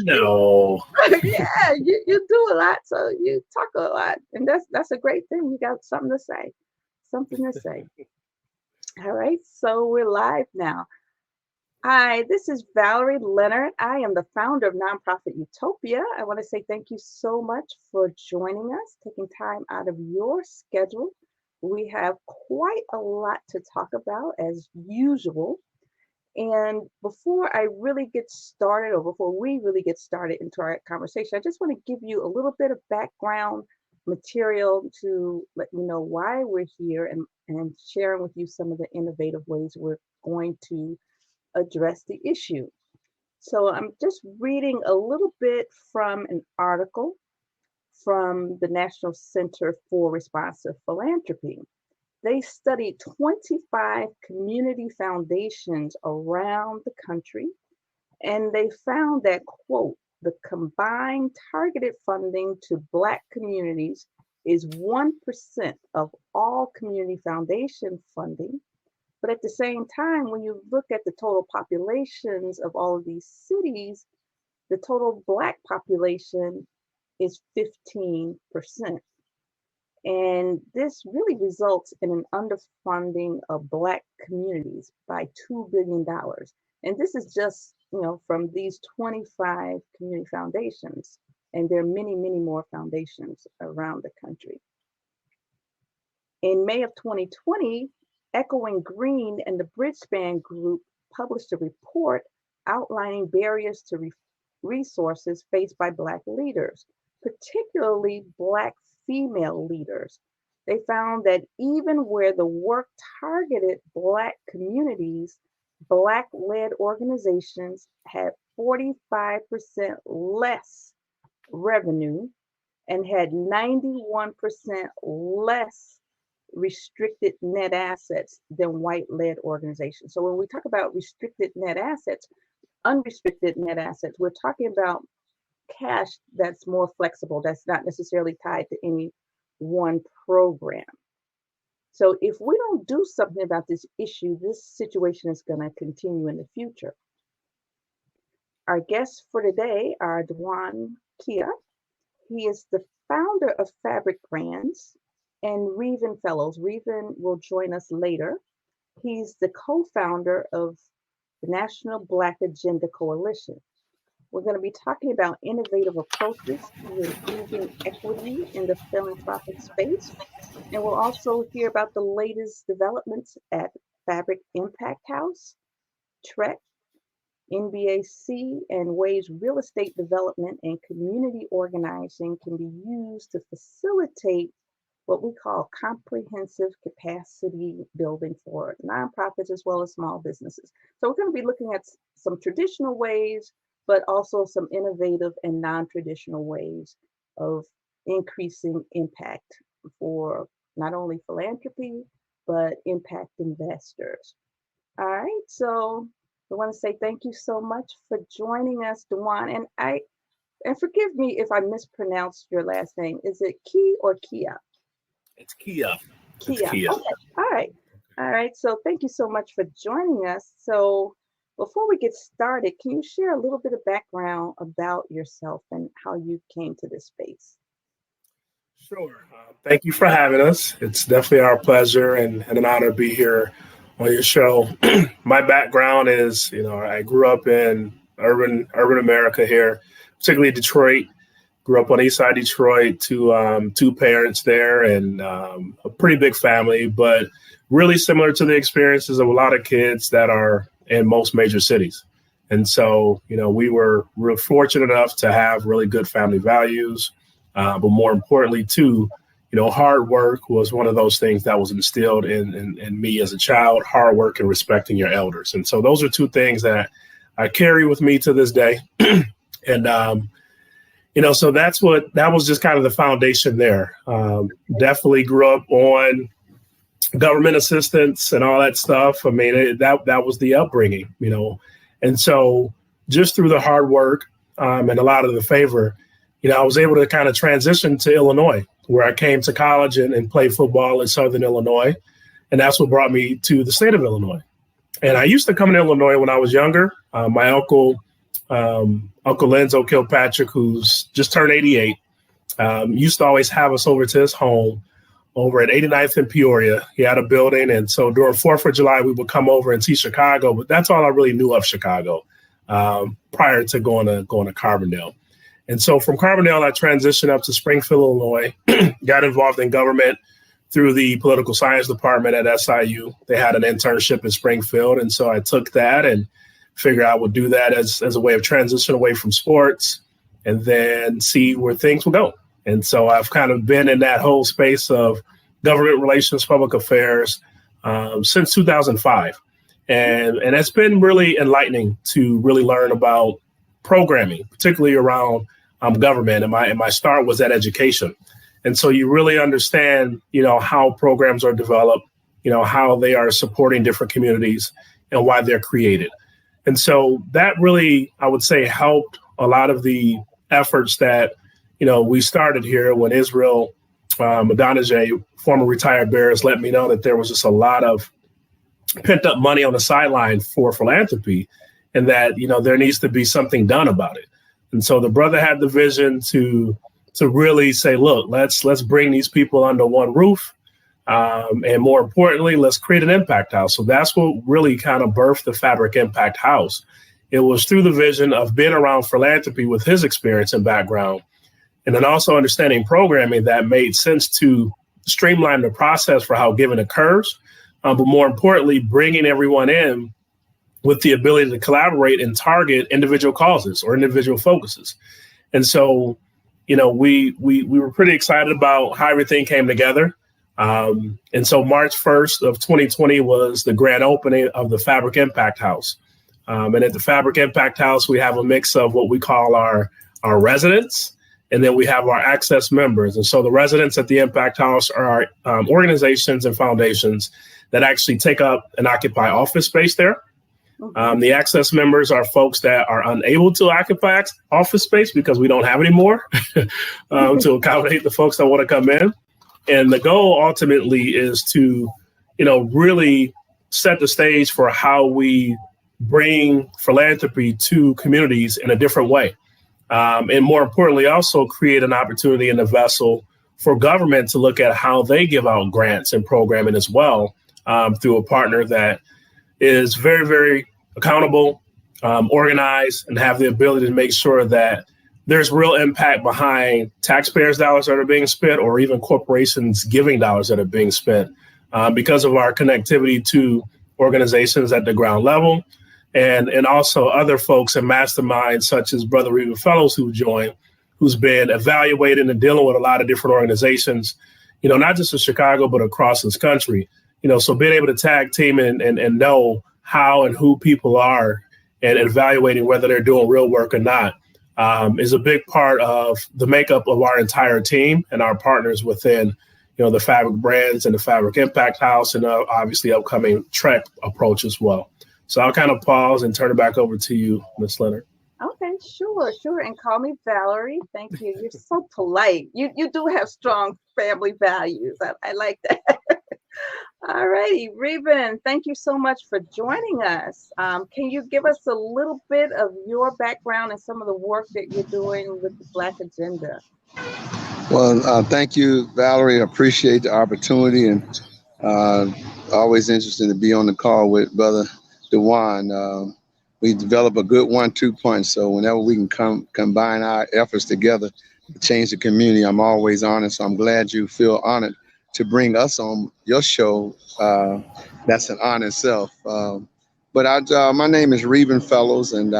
No. Yeah, you do a lot, so you talk a lot, and that's a great thing. You got something to say, something to say. All right, so we're live now. Hi, this is Valerie Leonard. I am the founder of nonprofit Utopia. I want to say thank you so much for joining us, taking time out of your schedule. We have quite a lot to talk about as usual. And before I really get started, or before we really get started into our conversation, I just want to give you a little bit of background material to let you know why we're here and sharing with you some of the innovative ways we're going to address the issue. So I'm just reading a little bit from an article from the National Center for Responsive Philanthropy. They studied 25 community foundations around the country, and they found that, quote, the combined targeted funding to Black communities is 1% of all community foundation funding. But at the same time, when you look at the total populations of all of these cities, the total Black population is 15%. And this really results in an underfunding of Black communities by $2 billion. And this is just, from these 25 community foundations. And there are many, many more foundations around the country. In May of 2020, Echoing Green and the Bridgespan Group published a report outlining barriers to resources faced by Black leaders, particularly Black female leaders. They found that even where the work targeted Black communities, Black-led organizations had 45% less revenue and had 91% less restricted net assets than white-led organizations. So when we talk about restricted net assets, unrestricted net assets, we're talking about cash that's more flexible, that's not necessarily tied to any one program. So if we don't do something about this issue, this situation is going to continue in the future. Our guests for today are DeJuan Kea. He is the founder of FBRK Brands, and Revin Fellows. Revin will join us later. He's the co-founder of the National Black Agenda Coalition. We're going to be talking about innovative approaches to improving equity in the philanthropic space. And we'll also hear about the latest developments at FBRK Impact House, TREC, NBAC, and ways real estate development and community organizing can be used to facilitate what we call comprehensive capacity building for nonprofits as well as small businesses. So we're going to be looking at some traditional ways, but also some innovative and non-traditional ways of increasing impact for not only philanthropy, but impact investors. All right, so I want to say thank you so much for joining us, DeJuan. And forgive me if I mispronounced your last name. Is it Key or Kia? It's Kea. Kea. Okay. All right. So thank you so much for joining us. So before we get started, can you share a little bit of background about yourself and how you came to this space? Sure. Thank you for having us. It's definitely our pleasure and an honor to be here on your show. My background is, I grew up in urban America here, particularly Detroit. Grew up on the east side of Detroit, two parents there, and a pretty big family, but really similar to the experiences of a lot of kids that are in most major cities. And so, we were real fortunate enough to have really good family values, but more importantly, too, hard work was one of those things that was instilled in me as a child, hard work and respecting your elders. And so those are two things that I carry with me to this day. And, so that was just kind of the foundation there. Definitely grew up on government assistance and all that stuff. I mean, that was the upbringing, and so just through the hard work and a lot of the favor, I was able to kind of transition to Illinois, where I came to college and played football in Southern Illinois. And that's what brought me to the state of Illinois. And I used to come to Illinois when I was younger. My uncle Uncle Lenzo Kilpatrick, who's just turned 88, used to always have us over to his home over at 89th and Peoria. He had a building. And so during 4th of July, we would come over and see Chicago. But that's all I really knew of Chicago prior to going to Carbondale. And so from Carbondale, I transitioned up to Springfield, Illinois, got involved in government through the political science department at SIU. They had an internship in Springfield. And so I took that and figured I would do that as a way of transition away from sports and then see where things will go. And so I've kind of been in that whole space of government relations, public affairs since 2005. And it's been really enlightening to really learn about programming, particularly around government. And my start was at education. And so you really understand, how programs are developed, how they are supporting different communities and why they're created. And so that really, I would say, helped a lot of the efforts that, we started here when Israel Adonijah, former retired Bears, let me know that there was just a lot of pent up money on the sideline for philanthropy and that, there needs to be something done about it. And so the brother had the vision to really say, look, let's bring these people under one roof. And more importantly, let's create an impact house. So that's what really kind of birthed the FBRK Impact House. It was through the vision of being around philanthropy with his experience and background, and then also understanding programming that made sense to streamline the process for how giving occurs. But more importantly, bringing everyone in with the ability to collaborate and target individual causes or individual focuses. And so, we were pretty excited about how everything came together. And so March 1st of 2020 was the grand opening of the FBRK Impact House. And at the FBRK Impact House, we have a mix of what we call our residents, and then we have our access members. And so the residents at the Impact House are organizations and foundations that actually take up and occupy office space there. The access members are folks that are unable to occupy office space because we don't have any more to accommodate the folks that want to come in. And the goal ultimately is to, really set the stage for how we bring philanthropy to communities in a different way. And more importantly, also create an opportunity in the vessel for government to look at how they give out grants and programming as well through a partner that is very, very accountable, organized, and have the ability to make sure that there's real impact behind taxpayers' dollars that are being spent or even corporations giving dollars that are being spent because of our connectivity to organizations at the ground level and also other folks and masterminds such as Brother Revin Fellows who joined, who's been evaluating and dealing with a lot of different organizations, not just in Chicago, but across this country. So being able to tag team and know how and who people are and evaluating whether they're doing real work or not is a big part of the makeup of our entire team and our partners within, the FBRK Brands and the FBRK Impact House and obviously upcoming Trek approach as well. So I'll kind of pause and turn it back over to you, Ms. Leonard. Okay, sure. And call me Valerie. Thank you. You're so polite. You do have strong family values. I like that. All righty, Revin, thank you so much for joining us. Can you give us a little bit of your background and some of the work that you're doing with the Black Agenda? Well, thank you, Valerie. I appreciate the opportunity and always interested to be on the call with Brother DeJuan. We develop a good 1-2 punch. So whenever we can combine our efforts together to change the community, I'm always honored. So I'm glad you feel honored to bring us on your show. That's an honor itself. But my name is Revin Fellows, and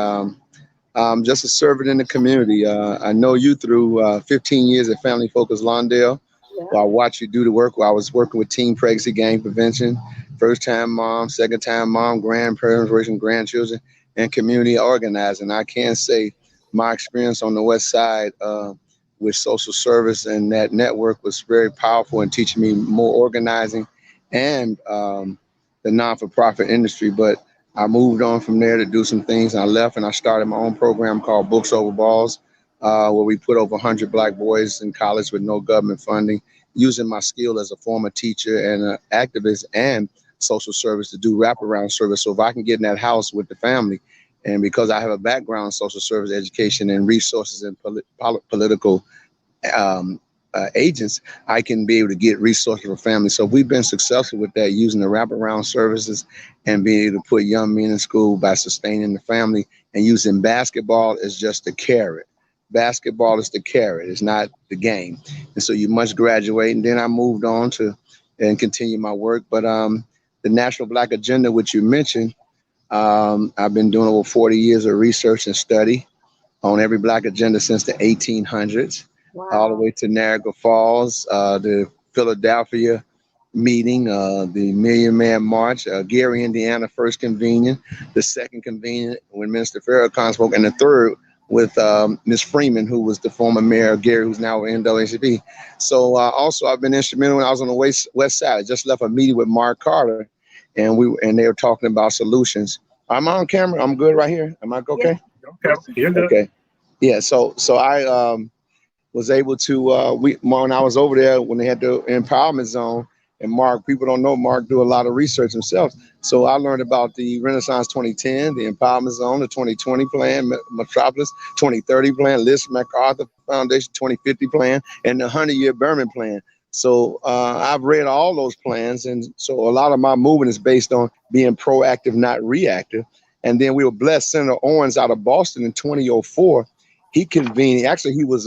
I'm just a servant in the community. I know you through 15 years at Family Focus Lawndale. Yeah. I watched you do the work while I was working with teen pregnancy gang prevention, first-time mom, second-time mom, grandparents raising grandchildren, and community organizing. I can say my experience on the West Side with social service and that network was very powerful in teaching me more organizing and the non-for-profit industry. But I moved on from there to do some things. I left and I started my own program called Books Over Balls, where we put over 100 Black boys in college with no government funding, using my skill as a former teacher and an activist and social service to do wraparound service. So if I can get in that house with the family And because I have a background in social service education and resources and political agents, I can be able to get resources for families. So we've been successful with that, using the wraparound services and being able to put young men in school by sustaining the family, and using basketball as just the carrot. Basketball is the carrot, it's not the game. And so you must graduate. And then I moved on to and continue my work. But the National Black Agenda, which you mentioned, I've been doing over 40 years of research and study on every Black agenda since the 1800s. Wow. All the way to Niagara Falls, the Philadelphia meeting, the Million Man March, Gary, Indiana, first convening, the second convening when Minister Farrakhan spoke, and the third with Ms. Freeman, who was the former mayor of Gary, who's now in NAACP. So also I've been instrumental when I was on the west side. I just left a meeting with Mark Carter, and they were talking about solutions. I'm on camera. I'm good right here. Am I okay? Yeah. Okay. You're good. Okay. Yeah. So I was able to when I was over there when they had the empowerment zone, and Mark, people don't know Mark do a lot of research himself. So I learned about the Renaissance 2010, the empowerment zone, the 2020 plan, Metropolis 2030 plan, Liz MacArthur Foundation 2050 plan, and the 100-year Berman plan. So I've read all those plans, and so a lot of my movement is based on being proactive, not reactive. And then we were blessed. Senator Owens out of Boston in 2004, he convened. Actually, he was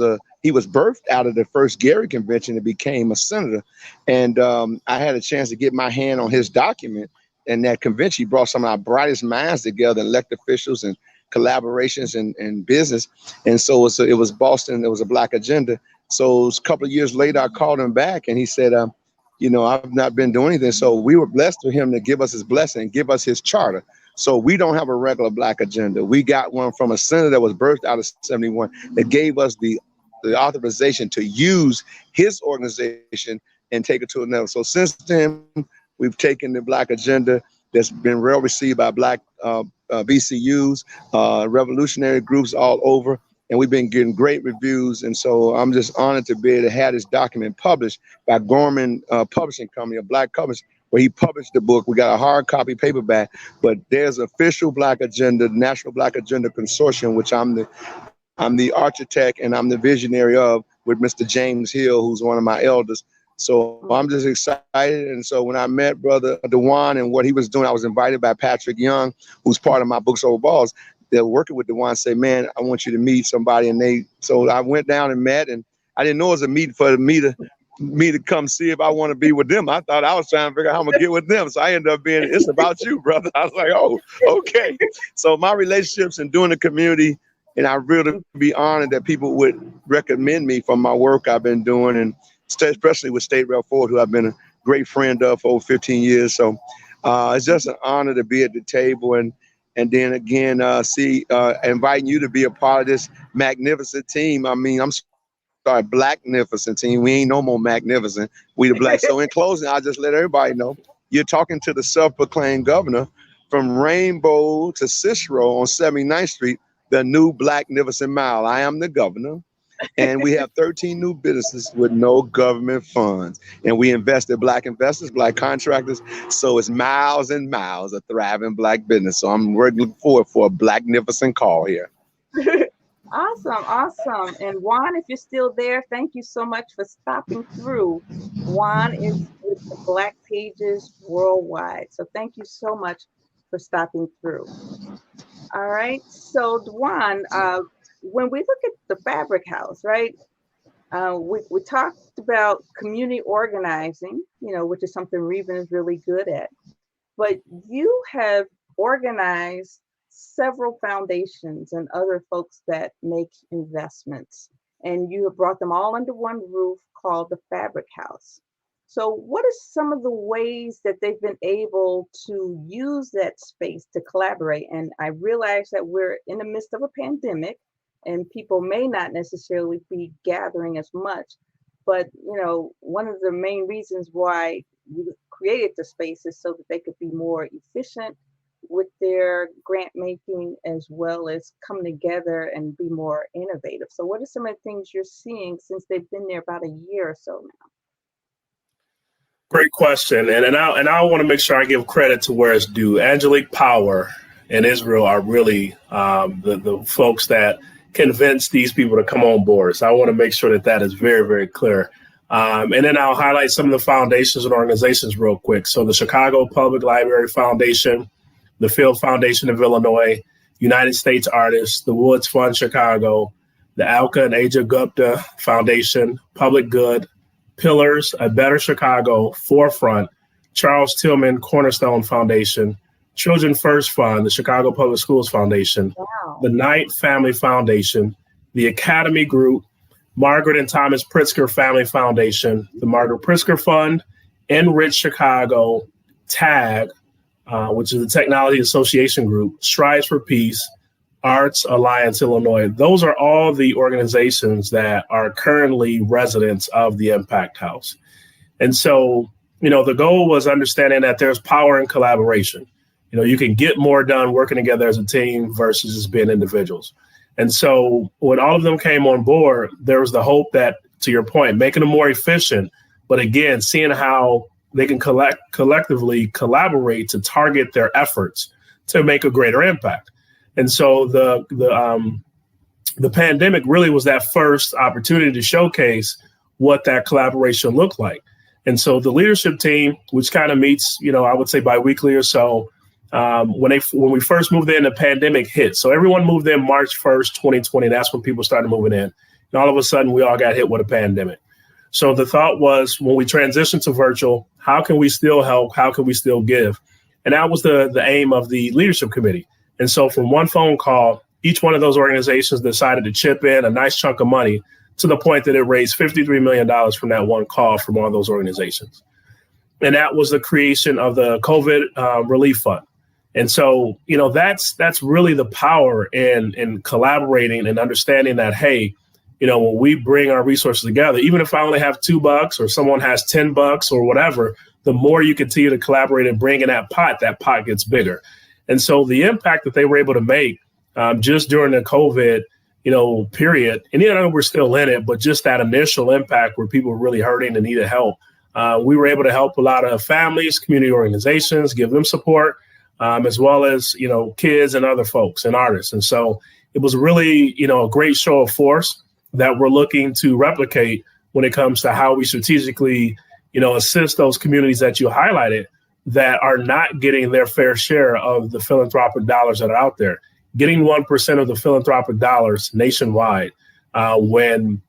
birthed out of the first Gary convention and became a senator. And I had a chance to get my hand on his document. And that convention, he brought some of our brightest minds together, elected officials and collaborations and business. And so it was Boston. There was a Black agenda. So a couple of years later, I called him back and he said, I've not been doing anything. So we were blessed for him to give us his blessing and give us his charter. So we don't have a regular Black agenda. We got one from a senator that was birthed out of 71 that gave us the authorization to use his organization and take it to another. So since then, we've taken the Black agenda that's been well received by Black BCUs, revolutionary groups all over, and we've been getting great reviews. And so I'm just honored to be able to have this document published by Gorman Publishing Company, a Black publisher, where he published the book. We got a hard copy paperback, but there's official Black agenda, National Black Agenda Consortium, which I'm the architect and I'm the visionary of, with Mr. James Hill, who's one of my elders. So I'm just excited. And so when I met Brother DeJuan and what he was doing, I was invited by Patrick Young, who's part of my Books Over Balls. They're working with DeJuan, say, man, I want you to meet somebody. And so I went down and met, and I didn't know it was a meeting for me to come see if I want to be with them. I thought I was trying to figure out how I'm gonna get with them. So I ended up being, it's about you, brother. I was like, oh, okay. So my relationships and doing the community, and I really be honored that people would recommend me for my work I've been doing, and especially with State Rep Ford, who I've been a great friend of for over 15 years. So it's just an honor to be at the table, and then again, inviting you to be a part of this magnificent team. I mean, I'm sorry, Blacknificent team. We ain't no more magnificent. We the Black. So in closing, I'll just let everybody know you're talking to the self-proclaimed governor from Rainbow to Cicero on 79th Street, the new Blacknificent Mile. I am the governor, and we have 13 new businesses with no government funds. And we invested Black investors, Black contractors. So it's miles and miles of thriving Black business. So I'm looking forward for a Blacknificent call here. Awesome. And Juan, if you're still there, thank you so much for stopping through. Juan is with the Black Pages Worldwide. So thank you so much for stopping through. All right. So Juan, when we look at the Fabric House, right, we talked about community organizing, which is something Revin is really good at. But you have organized several foundations and other folks that make investments, and you have brought them all under one roof called the Fabric House. So what are some of the ways that they've been able to use that space to collaborate? And I realize that we're in the midst of a pandemic and people may not necessarily be gathering as much, but one of the main reasons why you created the space is so that they could be more efficient with their grant making, as well as come together and be more innovative. So what are some of the things you're seeing since they've been there about a year or so now? Great question. And I want to make sure I give credit to where it's due. Angelique Power and Israel are really the folks that convince these people to come on board. So I want to make sure that that is very, very clear. And then I'll highlight some of the foundations and organizations real quick. So the Chicago Public Library Foundation, the Field Foundation of Illinois, United States Artists, the Woods Fund Chicago, the Alka and Aja Gupta Foundation, Public Good, Pillars, A Better Chicago, Forefront, Charles Tillman Cornerstone Foundation, Children First Fund, the Chicago Public Schools Foundation, Wow. the Knight Family Foundation, the Academy Group, Margaret and Thomas Pritzker Family Foundation, the Margaret Pritzker Fund, Enrich Chicago, TAG, which is the Technology Association Group, Strides for Peace, Arts Alliance Illinois. Those are all the organizations that are currently residents of the Impact House. And so, the goal was understanding that there's power in collaboration. You can get more done working together as a team versus just being individuals. And so when all of them came on board, there was the hope that, to your point, making them more efficient, but again, seeing how they can collectively collaborate to target their efforts to make a greater impact. And so the pandemic really was that first opportunity to showcase what that collaboration looked like. And so the leadership team, which kind of meets, I would say biweekly or so, when we first moved in, the pandemic hit. So everyone moved in March 1st, 2020. That's when people started moving in. And all of a sudden, we all got hit with a pandemic. So the thought was, when we transitioned to virtual, how can we still help? How can we still give? And that was the aim of the leadership committee. And so from one phone call, each one of those organizations decided to chip in a nice chunk of money to the point that it raised $53 million from that one call from all those organizations. And that was the creation of the COVID Relief Fund. And so, that's really the power in collaborating and understanding that, hey, when we bring our resources together, even if I only have $2 or someone has $10 or whatever, the more you continue to collaborate and bring in that pot gets bigger. And so the impact that they were able to make just during the COVID, period, and we're still in it, but just that initial impact where people were really hurting and needed help, we were able to help a lot of families, community organizations, give them support, as well as, kids and other folks and artists. And so it was really, a great show of force that we're looking to replicate when it comes to how we strategically, assist those communities that you highlighted that are not getting their fair share of the philanthropic dollars that are out there. Getting 1% of the philanthropic dollars nationwide when,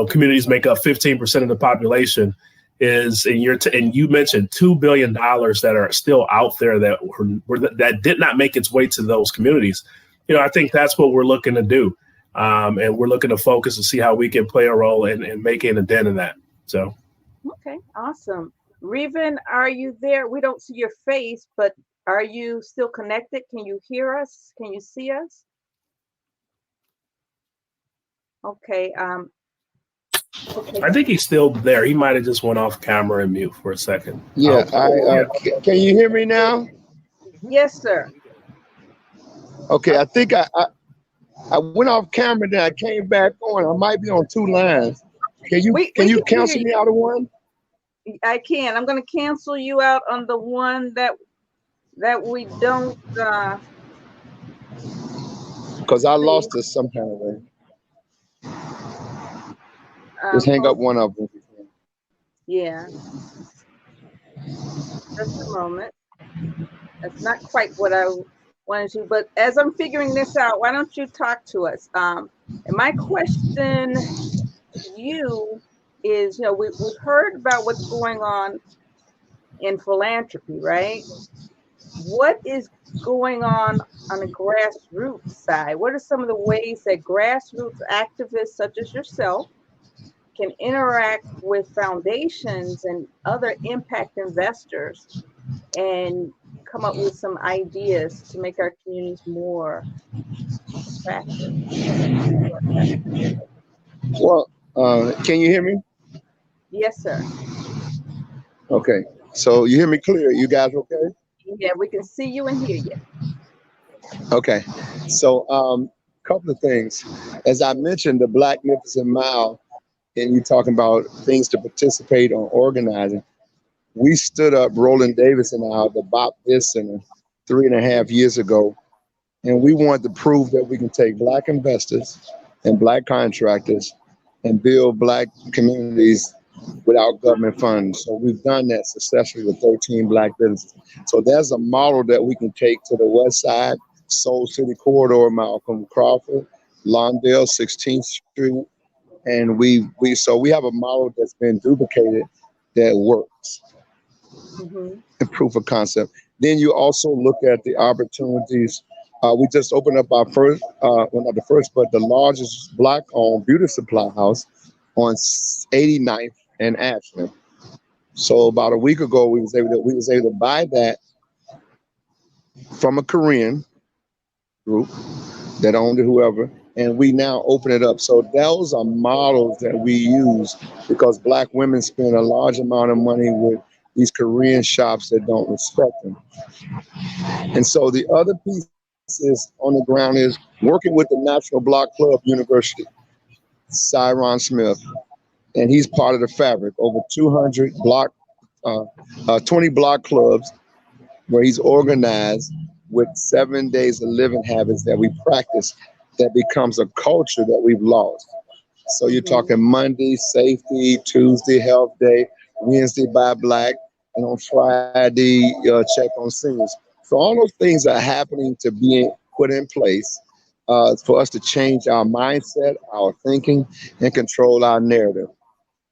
communities make up 15% of the population is, and you mentioned $2 billion that are still out there that did not make its way to those communities. I think that's what we're looking to do. And we're looking to focus and see how we can play a role in making a dent in that. So. Okay, awesome. Revin, are you there? We don't see your face, but are you still connected? Can you hear us? Can you see us? Okay. Okay. I think he's still there. He might have just went off camera and mute for a second. Yeah. Can you hear me now? Yes, sir. Okay. I think I went off camera, then I came back on. I might be on two lines. Can you cancel me out of one? I can. I'm going to cancel you out on the one that we don't. Because I lost it some kind of way. Just hang up one of them. Yeah. Just a moment. That's not quite what I wanted to, but as I'm figuring this out, why don't you talk to us? And my question to you is, we've heard about what's going on in philanthropy, right? What is going on the grassroots side? What are some of the ways that grassroots activists such as yourself can interact with foundations and other impact investors and come up with some ideas to make our communities more attractive? Well, can you hear me? Yes, sir. Okay. So you hear me clear? You guys okay? Yeah, we can see you and hear you. Okay. So couple of things. As I mentioned, the Blacknificent Mile, and you talking about things to participate on organizing. We stood up, Roland Davis and I, the Bob Viss Center 3.5 years ago, And we want to prove that we can take Black investors and Black contractors and build Black communities without government funds. So we've done that successfully with 13 Black businesses. So there's a model that we can take to the West Side, Soul City Corridor, Malcolm Crawford, Lawndale, 16th Street. And we have a model that's been duplicated that works. And proof of concept. Then you also look at the opportunities. We just opened up our first, well, not the first, but the largest Black-owned beauty supply house on 89th and Ashland. So about a week ago, we was able to buy that from a Korean group that owned it, whoever, and we now open it up. So those are models that we use because Black women spend a large amount of money with these Korean shops that don't respect them. And so the other piece is on the ground is working with the National Block Club University, Cyron Smith, and he's part of the fabric. Over 200 block, 20 block clubs where he's organized with 7 days of living habits that we practice that becomes a culture that we've lost. So you're talking Monday, safety, Tuesday, health day, Wednesday, buy Black, and on Friday, check on seniors. So all those things are happening to be put in place for us to change our mindset, our thinking, and control our narrative.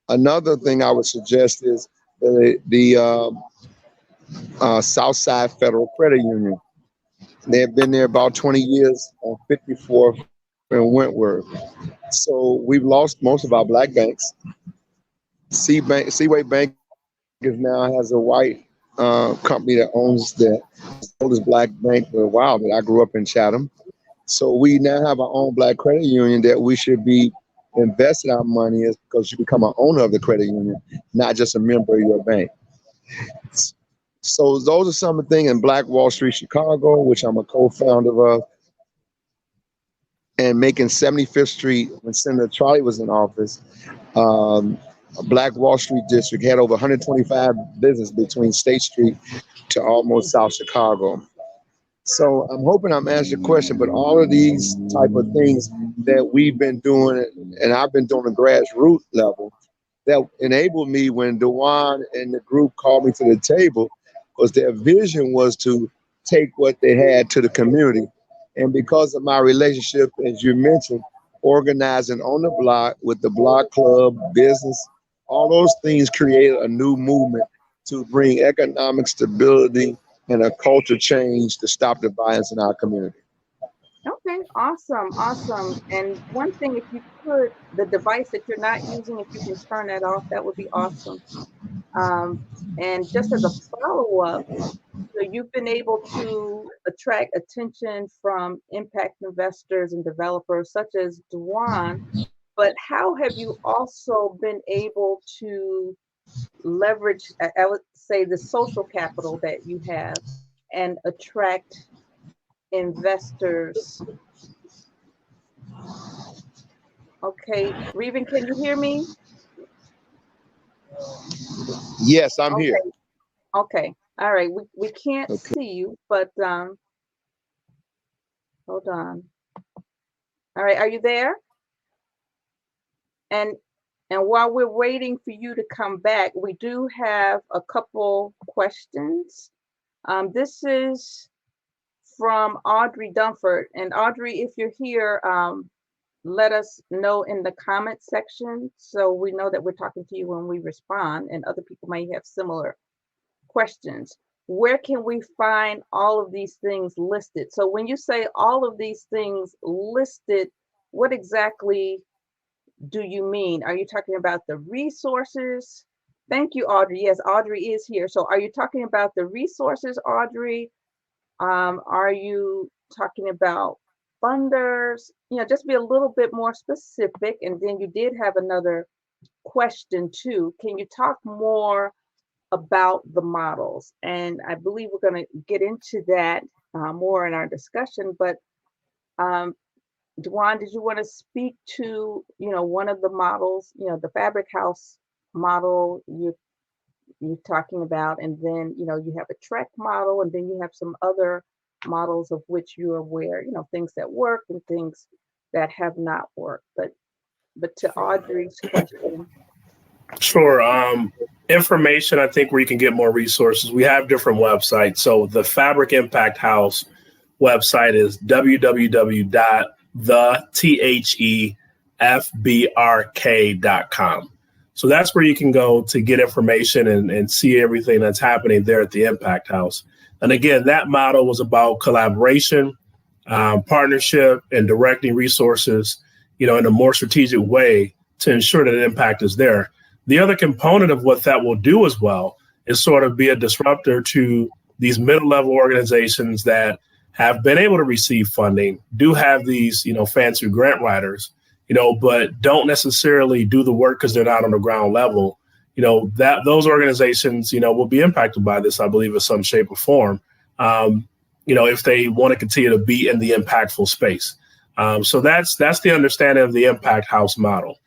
Another thing I would suggest is the Southside Federal Credit Union. They have been there about 20 years on 54th and Wentworth. So we've lost most of our Black banks. Seaway Bank is now has a white company that owns the oldest Black bank for a while, but I grew up in Chatham. So we now have our own Black credit union that we should be investing our money in because you become an owner of the credit union, not just a member of your bank. So those are some of the things in Black Wall Street, Chicago, which I'm a co-founder of, and making 75th Street when Senator Charlie was in office. Black Wall Street district had over 125 businesses between State Street to almost South Chicago. So I'm hoping I'm answering your question, but all of these type of things that we've been doing, and I've been doing a grassroots level, that enabled me when DeJuan and the group called me to the table, because their vision was to take what they had to the community. And because of my relationship, as you mentioned, organizing on the block with the block club, business, all those things created a new movement to bring economic stability and a culture change to stop the violence in our community. Okay, awesome, awesome. And one thing, if you could, the device that you're not using, if you can turn that off, that would be awesome. And just as a follow-up, so you've been able to attract attention from impact investors and developers such as DeJuan, but how have you also been able to leverage, I would say, the social capital that you have and attract investors? Okay, Revin, can you hear me? Yes, I'm here. Okay, all right. We can't see you, but hold on. All right, are you there? And while we're waiting for you to come back, we do have a couple questions. This is from Audrey Dunford. And Audrey, if you're here, let us know in the comment section so we know that we're talking to you when we respond, and other people may have similar questions. Where can we find all of these things listed? So when you say all of these things listed, what exactly do you mean? Are you talking about the resources? Thank you, Audrey. Yes, Audrey is here. So are you talking about the resources, Audrey? Are you talking about funders? You know, just be a little bit more specific. And then you did have another question too. Can you talk more about the models? And I believe we're going to get into that more in our discussion. But DeJuan, did you want to speak to, one of the models, the Fabric House model you're talking about, and then, you have a Trek model, and then you have some other models of which you're aware, things that work and things that have not worked. But to Audrey's question. Sure. Information, I think, where you can get more resources. We have different websites. So the FBRK Impact House website is www.thefbrk.com. So that's where you can go to get information and see everything that's happening there at the Impact House. And again, that model was about collaboration, partnership, and directing resources, in a more strategic way to ensure that impact is there. The other component of what that will do as well is sort of be a disruptor to these middle-level organizations that have been able to receive funding, do have these, fancy grant writers, but don't necessarily do the work because they're not on the ground level. That those organizations, will be impacted by this, I believe, in some shape or form, if they want to continue to be in the impactful space. So that's the understanding of the Impact House model.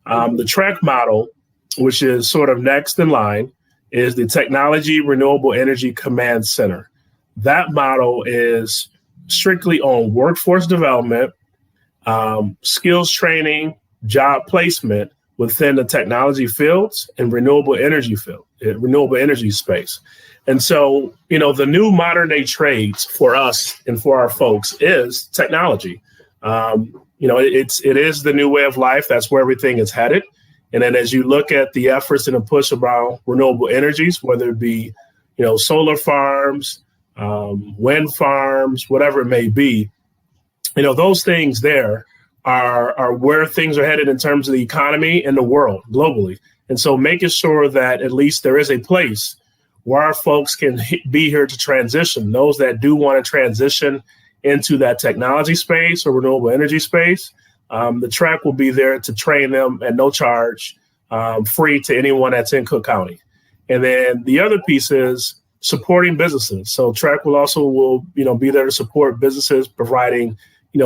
The TREC model, which is sort of next in line, is the Technology Renewable Energy Command Center. That model is strictly on workforce development, skills training, job placement within the technology fields and renewable energy space. And so, the new modern day trades for us and for our folks is technology. It is the new way of life. That's where everything is headed. And then as you look at the efforts and the push around renewable energies, whether it be, solar farms, wind farms, whatever it may be, those things there are where things are headed in terms of the economy and the world globally. And so making sure that at least there is a place where our folks can be here to transition, those that do want to transition into that technology space or renewable energy space, the TREC will be there to train them at no charge, free to anyone that's in Cook County. And then the other piece is supporting businesses. So TREC will be there to support businesses, providing,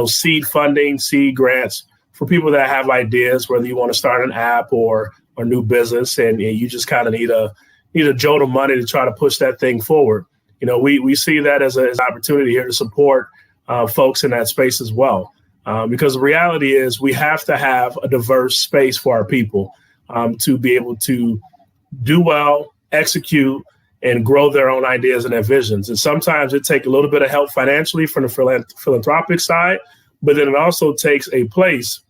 seed funding, seed grants for people that have ideas, whether you want to start an app or a new business, and you just kind of need a jolt of money to try to push that thing forward. We see that as an opportunity here to support folks in that space as well. Because the reality is we have to have a diverse space for our people to be able to do well, execute, and grow their own ideas and their visions. And sometimes it takes a little bit of help financially from the philanthropic side, but then it also takes a place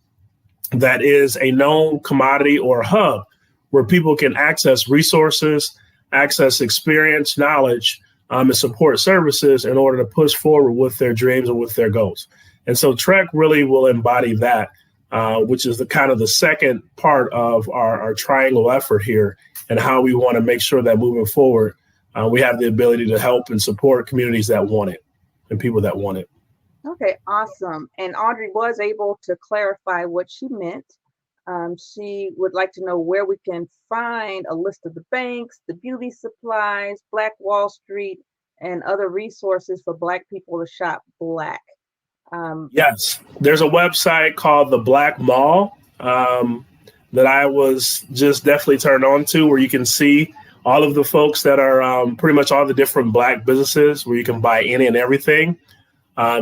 that is a known commodity or hub where people can access resources, access experience, knowledge, and support services in order to push forward with their dreams and with their goals. And so TREC really will embody that, which is the second part of our triangle effort here, and how we want to make sure that moving forward, we have the ability to help and support communities that want it and people that want it. Okay, awesome. And Audrey was able to clarify what she meant. She would like to know where we can find a list of the banks, the beauty supplies, Black Wall Street, and other resources for Black people to shop Black. Yes, there's a website called the Black Mall that I was just definitely turned on to, where you can see all of the folks that are pretty much all the different Black businesses where you can buy any and everything.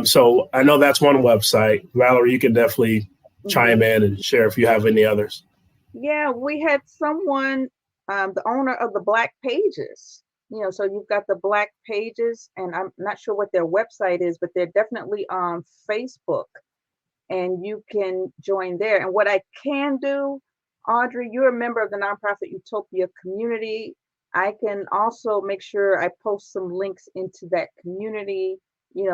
So I know that's one website. Valerie, you can definitely chime in and share if you have any others. Yeah, we had someone, the owner of the Black Pages. So you've got the Black Pages, and I'm not sure what their website is, but they're definitely on Facebook, and you can join there. And what I can do, Audrey, you're a member of the nonprofit Utopia community. I can also make sure I post some links into that community,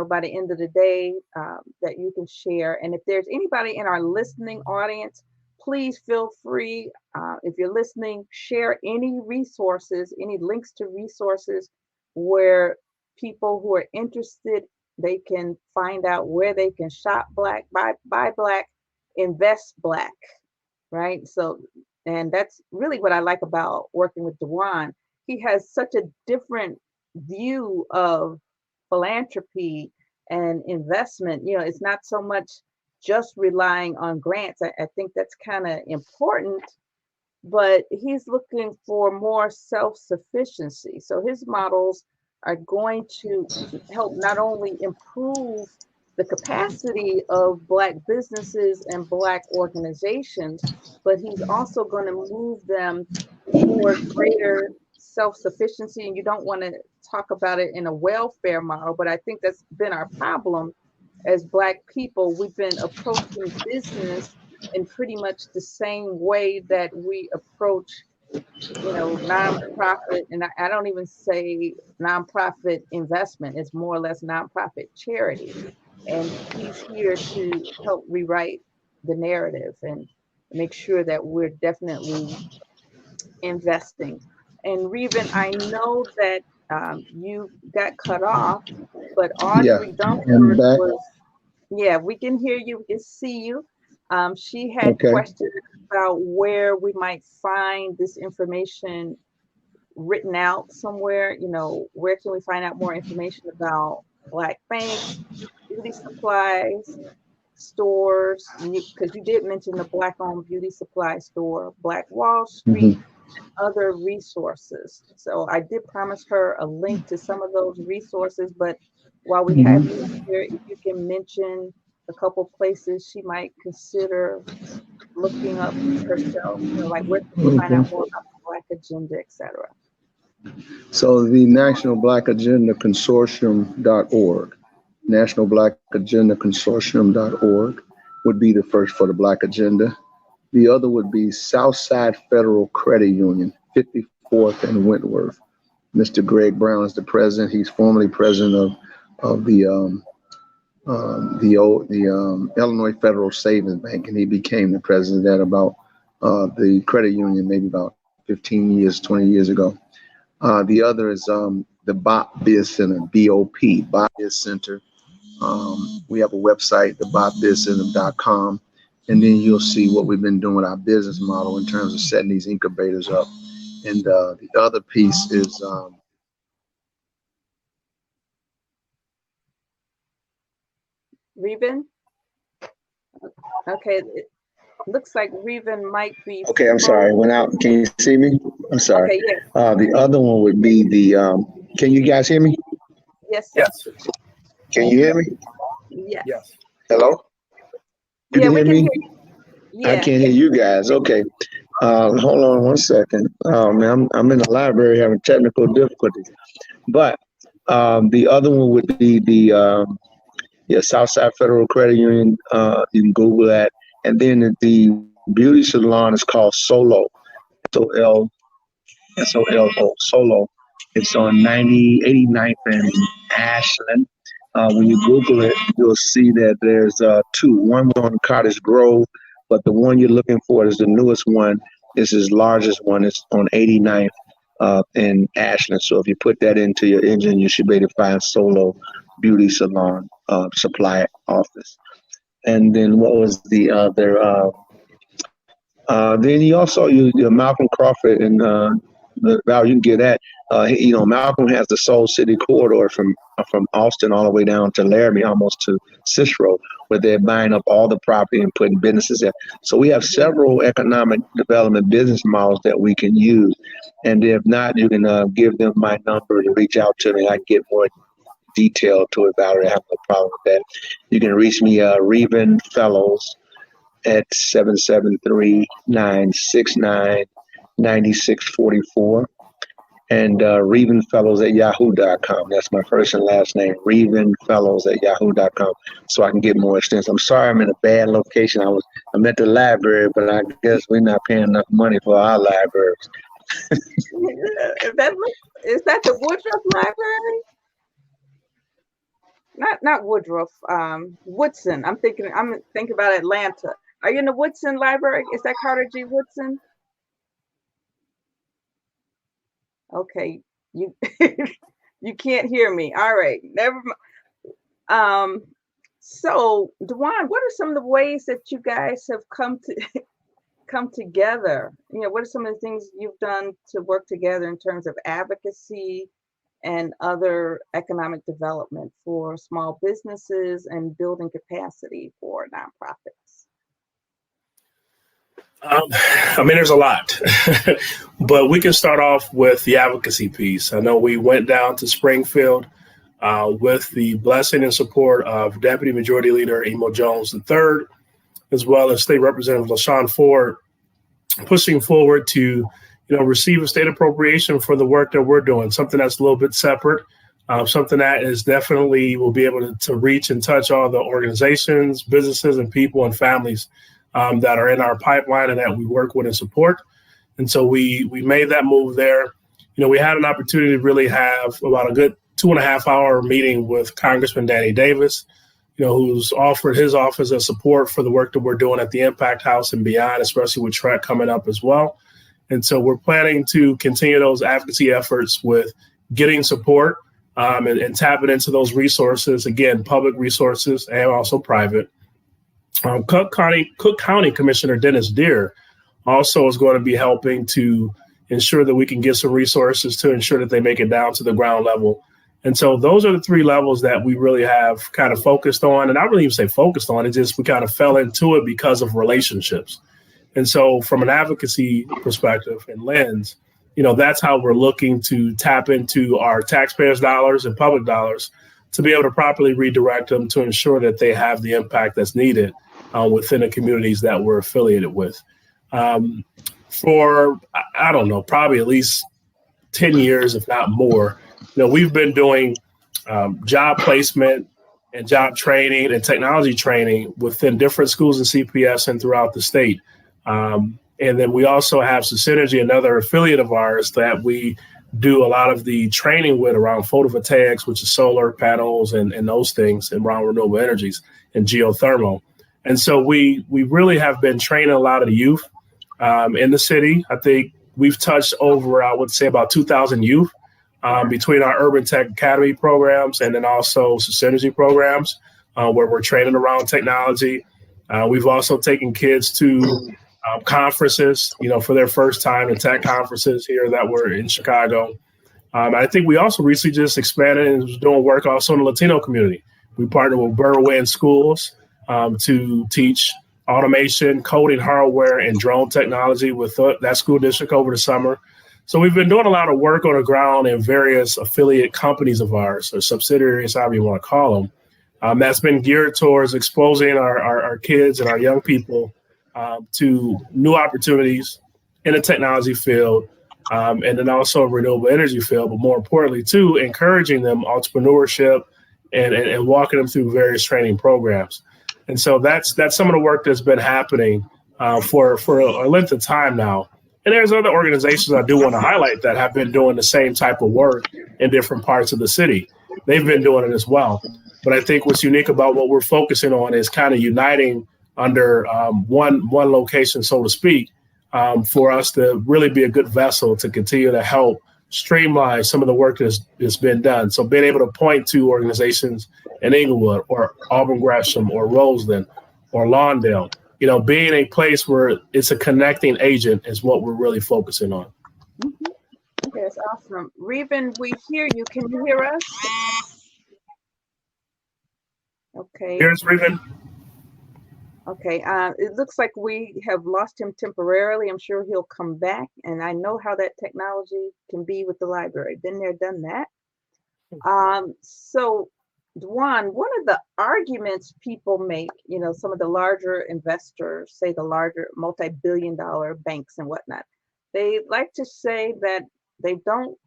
by the end of the day, that you can share. And if there's anybody in our listening audience, please feel free, if you're listening, share any resources, any links to resources where people who are interested, they can find out where they can shop Black, buy Black, invest Black, right? So, and that's really what I like about working with DeJuan. He has such a different view of philanthropy and investment. It's not so much just relying on grants. I think that's kind of important, but he's looking for more self-sufficiency. So his models are going to help not only improve the capacity of Black businesses and Black organizations, but he's also going to move them toward greater self-sufficiency. And you don't want to talk about it in a welfare model, but I think that's been our problem as Black people. We've been approaching business in pretty much the same way that we approach, nonprofit, and I don't even say nonprofit investment. It's more or less nonprofit charity. And he's here to help rewrite the narrative and make sure that we're definitely investing. And Revin, I know that you got cut off, but Yeah, Audrey I'm Dunford back. was, yeah, we can hear you, we can see you. She had Okay. questions about where we might find this information written out somewhere. Where can we find out more information about Black banks, beauty supplies, stores? Because you did mention the Black-owned beauty supply store, Black Wall Street, Mhm. other resources. So I did promise her a link to some of those resources, but while we have you here, if you can mention a couple places she might consider looking up herself, like where can we find Okay. out more about the Black agenda, et cetera. So the National Black Agenda Consortium.org, National Black Agenda Consortium.org would be the first for the Black Agenda. The other would be Southside Federal Credit Union, 54th and Wentworth. Mr. Greg Brown is the president. He's formerly president of the Illinois Federal Savings Bank, and he became the president at about the credit union maybe about 15 years, 20 years ago. The other is the BOP Biz Center, BOP, BOP Biz Center. We have a website, thebopbizcenter.com, and then you'll see what we've been doing with our business model in terms of setting these incubators up. And the other piece is Revin? Okay, it looks like Revin might be okay. I'm sorry, went out. Can you see me? I'm sorry. Okay, yeah. The other one would be the. Can you guys hear me? Yes, sir. Yes. Can you hear me? Yes. Yes. Hello? You Yeah, can we hear can me? hear you. I Yeah, can't hear you guys. Okay. Hold on one second. Man, I'm in the library having technical difficulties. But the other one would be the Southside Federal Credit Union. You can Google that. And then the beauty salon is called Solo. S-O-L, S-O-L-O, Solo. It's on 89th and Ashland. When you Google it, you'll see that there's two. One was on Cottage Grove, but the one you're looking for is the newest one. It's his largest one. It's on 89th in Ashland. So if you put that into your engine, you should be able to find Solo Beauty Salon Supply Office. And then what was the other? Then you also use Malcolm Crawford and Val, you can get that. Malcolm has the Soul City corridor from Austin all the way down to Laramie, almost to Cicero, where they're buying up all the property and putting businesses there. So we have several economic development business models that we can use. And if not, you can give them my number to reach out to me. I can get more detail to it, Valerie. I have no problem with that. You can reach me, Revin Fellows, at 773-969-9644, and Revin Fellows at yahoo.com. That's my first and last name, Revin Fellows at yahoo.com, so I can get more extensive. I'm sorry I'm in a bad location. I'm at the library, but I guess we're not paying enough money for our libraries. Is that the Woodruff Library? Not Woodruff. Woodson. I'm thinking about Atlanta. Are you in the Woodson Library? Is that Carter G. Woodson? Okay, you you can't hear me. All right, never mind. So DeJuan, what are some of the ways that you guys have come together? What are some of the things you've done to work together in terms of advocacy and other economic development for small businesses and building capacity for nonprofits? I mean, there's a lot, but we can start off with the advocacy piece. I know we went down to Springfield with the blessing and support of Deputy Majority Leader Emo Jones III, as well as State Representative LaShawn Ford, pushing forward to, receive a state appropriation for the work that we're doing, something that's a little bit separate, something that is definitely will be able to reach and touch all the organizations, businesses, and people and families that are in our pipeline and that we work with and support. And so we made that move there. We had an opportunity to really have about a good 2.5-hour meeting with Congressman Danny Davis, who's offered his office as support for the work that we're doing at the Impact House and beyond, especially with Trek coming up as well. And so we're planning to continue those advocacy efforts with getting support and tapping into those resources, again, public resources and also private. Cook County Commissioner Dennis Deere also is going to be helping to ensure that we can get some resources to ensure that they make it down to the ground level. And so those are the 3 levels that we really have kind of focused on. And I really even say focused on, it's just we kind of fell into it because of relationships. And so from an advocacy perspective and lens, that's how we're looking to tap into our taxpayers' dollars and public dollars to be able to properly redirect them to ensure that they have the impact that's needed within the communities that we're affiliated with. For, I don't know, probably at least 10 years, if not more, we've been doing job placement and job training and technology training within different schools and CPS and throughout the state. And then we also have Synergy, another affiliate of ours that we do a lot of the training with around photovoltaics, which is solar panels and those things, and around renewable energies and geothermal. And so we really have been training a lot of the youth in the city. I think we've touched over, I would say, about 2,000 youth between our Urban Tech Academy programs and then also Synergy programs where we're training around technology. We've also taken kids to conferences, for their first time in tech conferences here that were in Chicago. I think we also recently just expanded and was doing work also in the Latino community. We partnered with Burway Schools to teach automation, coding, hardware, and drone technology with that school district over the summer. So we've been doing a lot of work on the ground in various affiliate companies of ours, or subsidiaries, however you want to call them, that's been geared towards exposing our kids and our young people to new opportunities in the technology field, and then also renewable energy field, but more importantly, too, encouraging them entrepreneurship and walking them through various training programs. And so that's some of the work that's been happening for a length of time now. And there's other organizations I do want to highlight that have been doing the same type of work in different parts of the city. They've been doing it as well. But I think what's unique about what we're focusing on is kind of uniting under one location, so to speak, for us to really be a good vessel to continue to help streamline some of the work that's been done. So being able to point to organizations in Inglewood or Auburn Gresham or Roseland or Lawndale, being a place where it's a connecting agent is what we're really focusing on. Mm-hmm. Okay, that's awesome. Revin, we hear you. Can you hear us? Okay. Here's Revin. Okay, it looks like we have lost him temporarily. I'm sure he'll come back. And I know how that technology can be with the library. Been there, done that. So, DeJuan, one of the arguments people make, some of the larger investors, say the larger multi-billion-dollar banks and whatnot, they like to say that they don't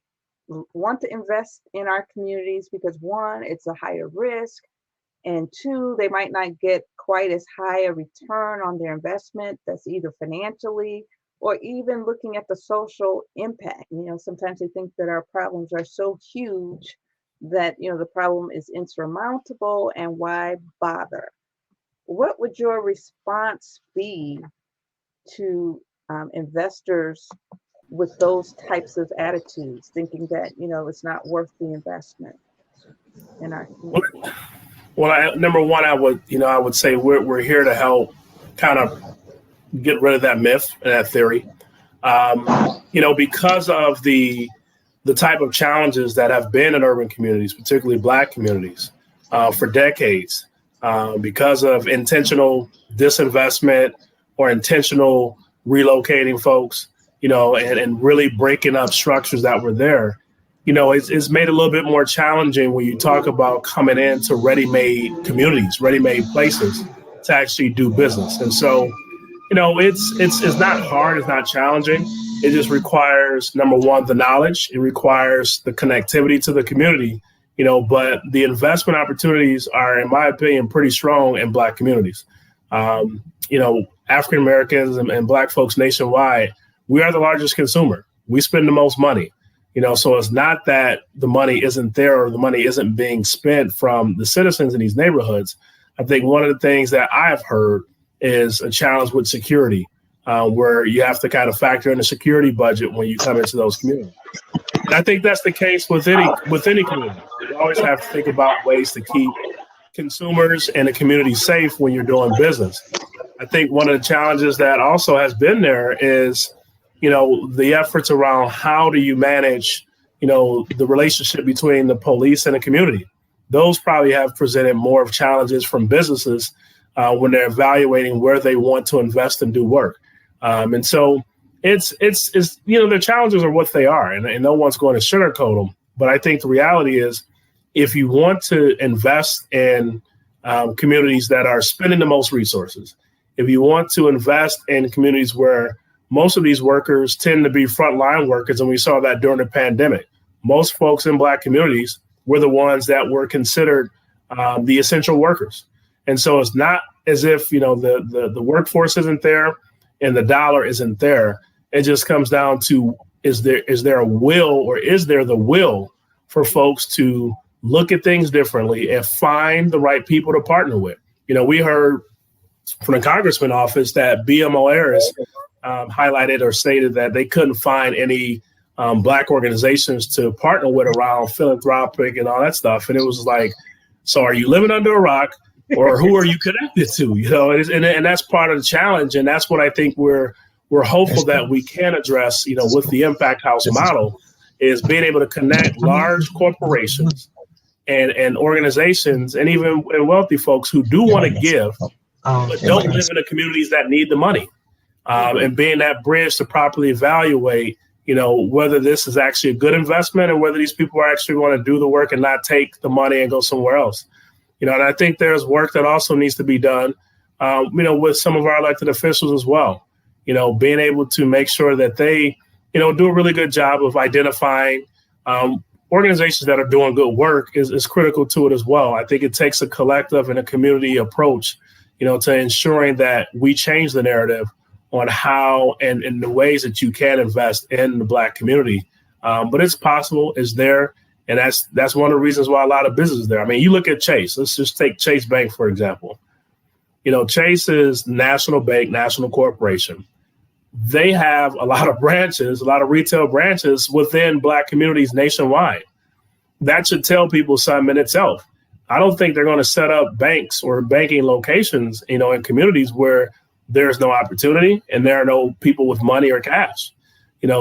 want to invest in our communities because, one, it's a higher risk. And 2, they might not get quite as high a return on their investment. That's either financially or even looking at the social impact. Sometimes they think that our problems are so huge that, the problem is insurmountable and why bother? What would your response be to investors with those types of attitudes, thinking that, it's not worth the investment in our community? Well, number one, I would say we're here to help kind of get rid of that myth and that theory. Because of the type of challenges that have been in urban communities, particularly Black communities, for decades, because of intentional disinvestment or intentional relocating folks, and really breaking up structures that were there. It's made it a little bit more challenging when you talk about coming into ready-made communities, ready-made places to actually do business. And so, it's not hard, it's not challenging. It just requires, number one, the knowledge. It requires the connectivity to the community, but the investment opportunities are, in my opinion, pretty strong in Black communities. African Americans and Black folks nationwide, we are the largest consumer. We spend the most money. So it's not that the money isn't there or the money isn't being spent from the citizens in these neighborhoods. I think one of the things that I've heard is a challenge with security, where you have to kind of factor in the security budget when you come into those communities. And I think that's the case with any community. You always have to think about ways to keep consumers and the community safe when you're doing business. I think one of the challenges that also has been there is the efforts around how do you manage, the relationship between the police and the community. Those probably have presented more of challenges from businesses when they're evaluating where they want to invest and do work. And so it's the challenges are what they are, and no one's going to sugarcoat them. But I think the reality is, if you want to invest in communities that are spending the most resources, if you want to invest in communities where most of these workers tend to be frontline workers, and we saw that during the pandemic. Most folks in Black communities were the ones that were considered the essential workers. And so it's not as if, the workforce isn't there and the dollar isn't there. It just comes down to, is there a will, or is there the will for folks to look at things differently and find the right people to partner with? We heard from the congressman office that BMO Harris highlighted or stated that they couldn't find any Black organizations to partner with around philanthropic and all that stuff. And it was like, so are you living under a rock, or who are you connected to? And that's part of the challenge. And that's what I think we're hopeful that we can address, with the Impact House model, is being able to connect large corporations and organizations and even wealthy folks who do want to give, but don't live in the communities that need the money. And being that bridge to properly evaluate, whether this is actually a good investment or whether these people are actually going to do the work and not take the money and go somewhere else. And I think there's work that also needs to be done, with some of our elected officials as well, being able to make sure that they, do a really good job of identifying organizations that are doing good work is critical to it as well. I think it takes a collective and a community approach, to ensuring that we change the narrative on how and in the ways that you can invest in the Black community. But it's possible, it's there. And that's one of the reasons why a lot of business is there. I mean, you look at Chase. Let's just take Chase Bank, for example. Chase is national bank, national corporation. They have a lot of branches, a lot of retail branches within Black communities nationwide. That should tell people something in itself. I don't think they're going to set up banks or banking locations, in communities where there's no opportunity and there are no people with money or cash.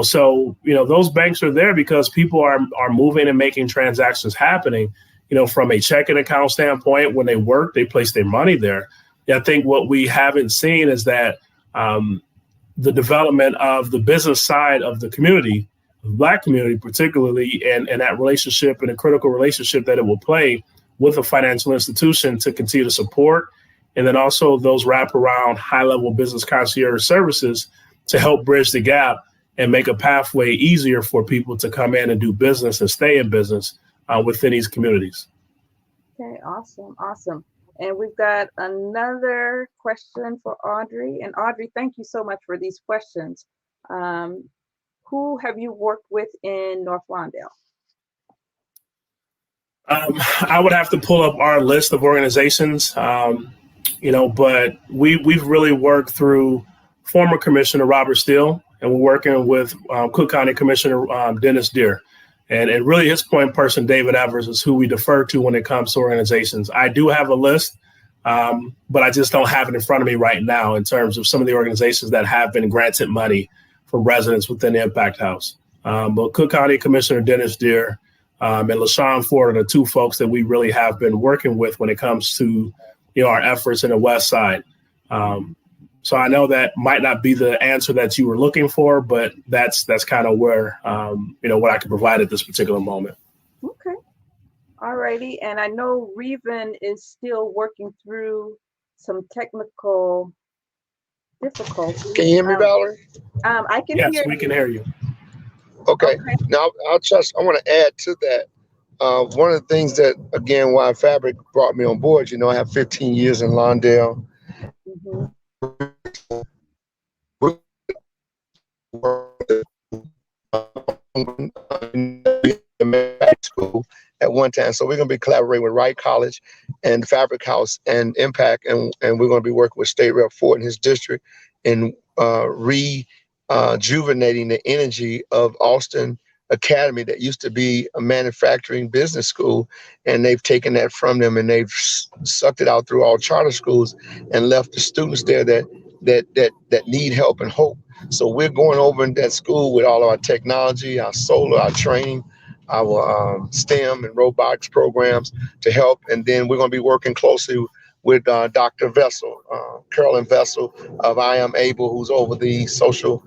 So those banks are there because people are moving and making transactions happening, from a checking account standpoint. When they work, they place their money there. I think what we haven't seen is that the development of the business side of the community, the Black community particularly, and that relationship and a critical relationship that it will play with a financial institution to continue to support. And then also those wraparound high-level business concierge services to help bridge the gap and make a pathway easier for people to come in and do business and stay in business within these communities. Okay, awesome. And we've got another question for Audrey. And Audrey, thank you so much for these questions. Who have you worked with in North Lawndale? I would have to pull up our list of organizations. But we've really worked through former Commissioner Robert Steele, and we're working with Cook County Commissioner Dennis Deere. And really his point person, David Evers, is who we defer to when it comes to organizations. I do have a list, but I just don't have it in front of me right now in terms of some of the organizations that have been granted money for residents within the Impact House. But Cook County Commissioner Dennis Deere and LaShawn Ford are the two folks that we really have been working with when it comes to our efforts in the West Side. So I know that might not be the answer that you were looking for, but that's kind of where, what I can provide at this particular moment. Okay. All righty. And I know Revin is still working through some technical difficulties. Can you hear me, Valerie? I can Yes, hear we you. can hear you. Okay. Now I want to add to that. One of the things that, again, why Fabric brought me on board, I have 15 years in Lawndale. Mm-hmm. School at one time. So we're going to be collaborating with Wright College and Fabric House and Impact. And we're going to be working with State Rep Ford in his district in rejuvenating the energy of Austin Academy that used to be a manufacturing business school. And they've taken that from them and they've sucked it out through all charter schools and left the students there that need help and hope. So we're going over in that school with all of our technology, our solar, our training, our STEM and robotics programs to help. And then we're going to be working closely with Dr. Vessel, Carolyn Vessel of I Am Able, who's over the social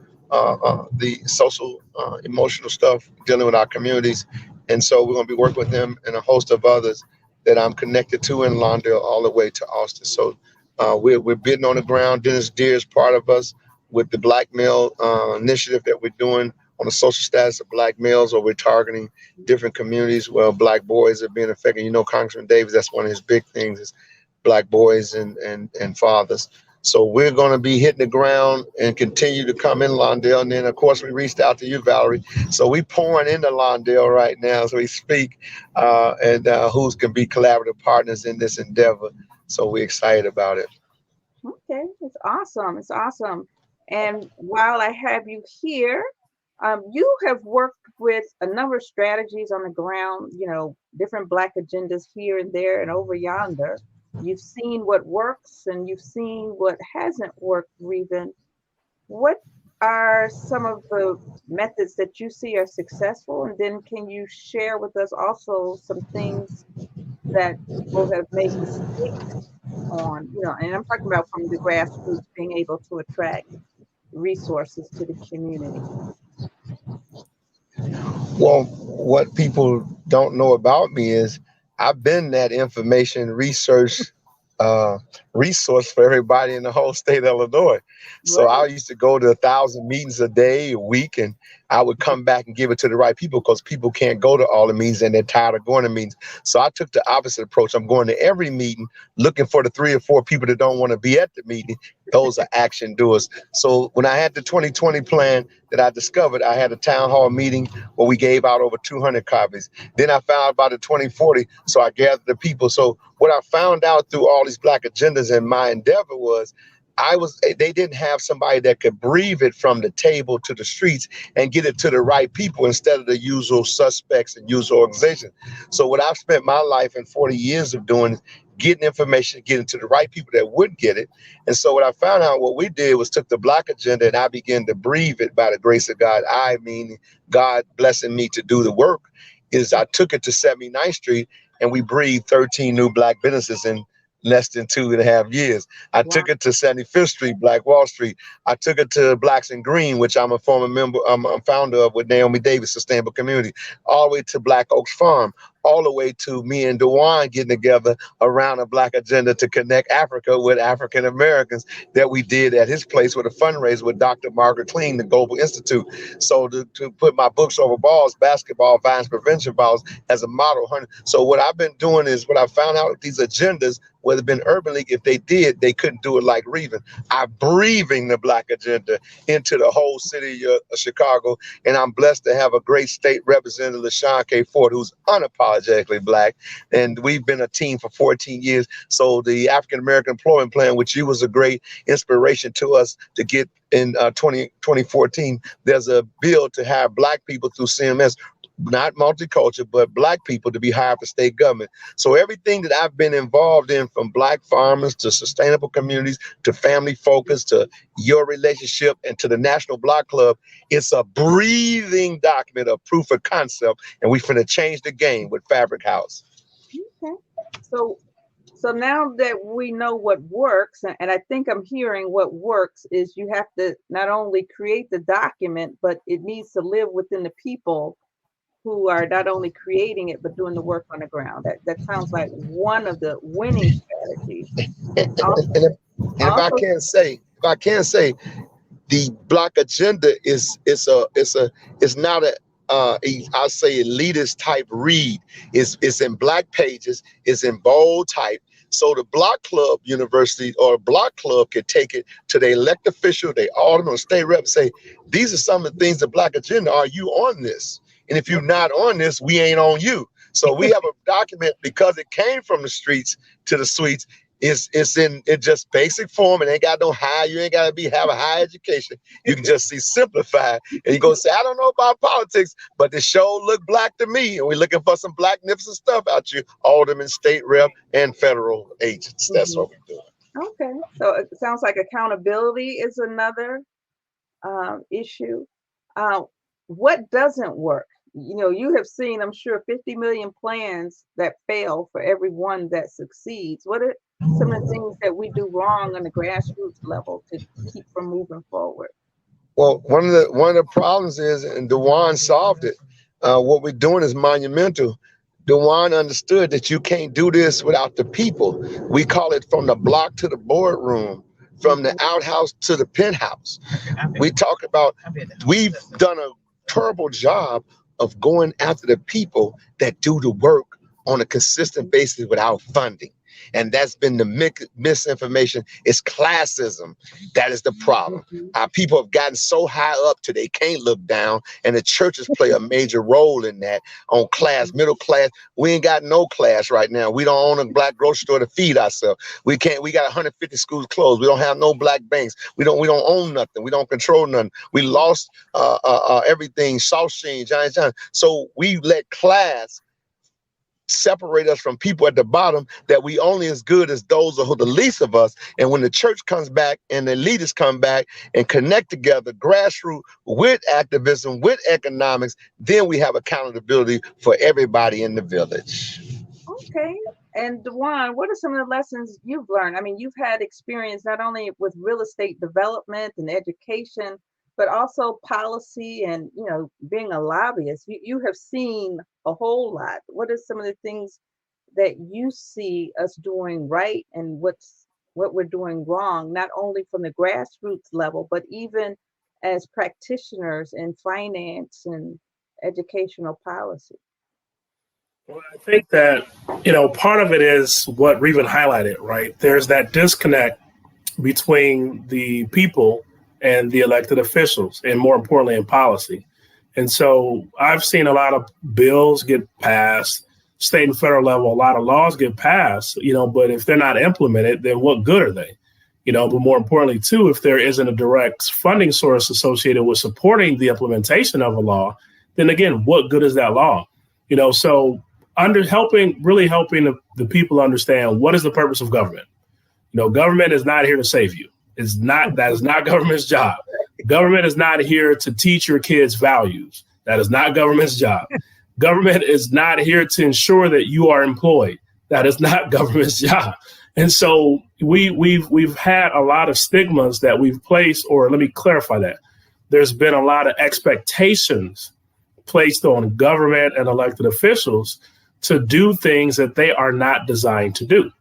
emotional stuff dealing with our communities. And so we're going to be working with them and a host of others that I'm connected to in Lawndale all the way to Austin. So we're bidding on the ground. Dennis Deere is part of us with the Black Male initiative that we're doing on the social status of Black males, or we're targeting different communities where Black boys are being affected. Congressman Davis, that's one of his big things is Black boys and fathers. So we're going to be hitting the ground and continue to come in Lawndale. And then, of course, we reached out to you, Valerie. So we pouring into Lawndale right now as we speak, and who's can be collaborative partners in this endeavor. So we're excited about it. Okay, it's awesome. It's awesome. And while I have you here, you have worked with a number of strategies on the ground, different Black agendas here and there and over yonder. You've seen what works and you've seen what hasn't worked, Revin. What are some of the methods that you see are successful? And then can you share with us also some things that people have made mistakes on, and I'm talking about from the grassroots being able to attract resources to the community? Well, what people don't know about me is I've been that information research resource for everybody in the whole state of Illinois. So Right. I used to go to 1,000 meetings a day, a week, and I would come back and give it to the right people because people can't go to all the meetings and they're tired of going to meetings. So I took the opposite approach. I'm going to every meeting looking for the 3 or 4 people that don't want to be at the meeting. Those are action doers. So when I had the 2020 plan that I discovered, I had a town hall meeting where we gave out over 200 copies. Then I found about the 2040, so I gathered the people. So what I found out through all these Black agendas in my endeavor was they didn't have somebody that could breathe it from the table to the streets and get it to the right people instead of the usual suspects and usual organizations. So what I've spent my life and 40 years of doing is getting information, getting to the right people that would get it. And so what I found out, what we did was took the Black agenda and I began to breathe it by the grace of God. I mean, God blessing me to do the work, is I took it to 79th Street and we breathed 13 new Black businesses in less than 2.5 years. I took it to 75th Street, Black Wall Street. I took it to Blacks in Green, which I'm a former member, I'm a founder of with Naomi Davis, Sustainable Community, all the way to Black Oaks Farm, all the way to me and DeJuan getting together around a Black agenda to connect Africa with African Americans that we did at his place with a fundraiser with Dr. Margaret Clean, the Global Institute. So to put my books over balls, basketball, violence prevention balls as a model. So what I've been doing is what I found out with these agendas, whether it been Urban League, if they did, they couldn't do it like Revin. I'm breathing the Black agenda into the whole city of Chicago. And I'm blessed to have a great state representative, LaShawn K. Ford, who's unapologetically Black. And we've been a team for 14 years. So the African American Employment Plan, which you was a great inspiration to us to get in 2014, there's a bill to have Black people through CMS, not multicultural, but Black people to be hired for state government. So everything that I've been involved in, from Black farmers to sustainable communities to family focus to your relationship and to the National Block Club, it's a breathing document of proof of concept, and we finna change the game with Fabric House. Okay. So So now that we know what works, and I think I'm hearing what works is you have to not only create the document, but it needs to live within the people who are not only creating it, but doing the work on the ground. That sounds like one of the winning strategies. If I can say, the Black agenda is not I'll say elitist type read. It's in Black pages, it's in bold type. So the Block Club University or Block Club can take it to the elected official, they alderman, state rep, say, these are some of the things the Black agenda. Are you on this? And if you're not on this, we ain't on you. So we have a document because it came from the streets to the suites. It's in just basic form. It ain't got no high. You ain't got to have a high education. You can just see simplified. And you go say, I don't know about politics, but the show look Black to me. And we're looking for some Blacknificent stuff out you, aldermen, state rep, and federal agents. That's what we're doing. Okay. So it sounds like accountability is another issue. What doesn't work? You know, you have seen, I'm sure, 50 million plans that fail for every one that succeeds. What are some of the things that we do wrong on the grassroots level to keep from moving forward? Well, one of the problems is, and DeJuan solved it, what we're doing is monumental. DeJuan understood that you can't do this without the people. We call it from the block to the boardroom, from the outhouse to the penthouse. We talk about, we've done a terrible job of going after the people that do the work on a consistent basis without funding. And that's been the misinformation. It's classism. That is the problem. Our people have gotten so high up till they can't look down, and the churches play a major role in that on class, middle class. We ain't got no class right now. We don't own a Black grocery store to feed ourselves. We got 150 schools closed. We don't have no Black banks. We don't own nothing. We don't control nothing. We lost everything, South Sheen, Giant John. So we let class separate us from people at the bottom, that we only as good as those who are the least of us. And when the church comes back and the leaders come back and connect together, grassroots with activism, with economics, then we have accountability for everybody in the village. Okay. And DeJuan, what are some of the lessons you've learned? I mean, you've had experience not only with real estate development and education, but also policy and, you know, being a lobbyist. You have seen a whole lot. What are some of the things that you see us doing right and what we're doing wrong, not only from the grassroots level, but even as practitioners in finance and educational policy? Well, I think that, you know, part of it is what Revin highlighted, right? There's that disconnect between the people and the elected officials, and more importantly, in policy. And so I've seen a lot of bills get passed, state and federal level, a lot of laws get passed, you know, but if they're not implemented, then what good are they? You know, but more importantly, too, if there isn't a direct funding source associated with supporting the implementation of a law, then again, what good is that law? You know, so really helping the people understand what is the purpose of government. You know, government is not here to save you. That is not government's job. Government is not here to teach your kids values. That is not government's job. Government is not here to ensure that you are employed. That is not government's job. And so we've had a lot of stigmas that we've placed, or let me clarify that. There's been a lot of expectations placed on government and elected officials to do things that they are not designed to do.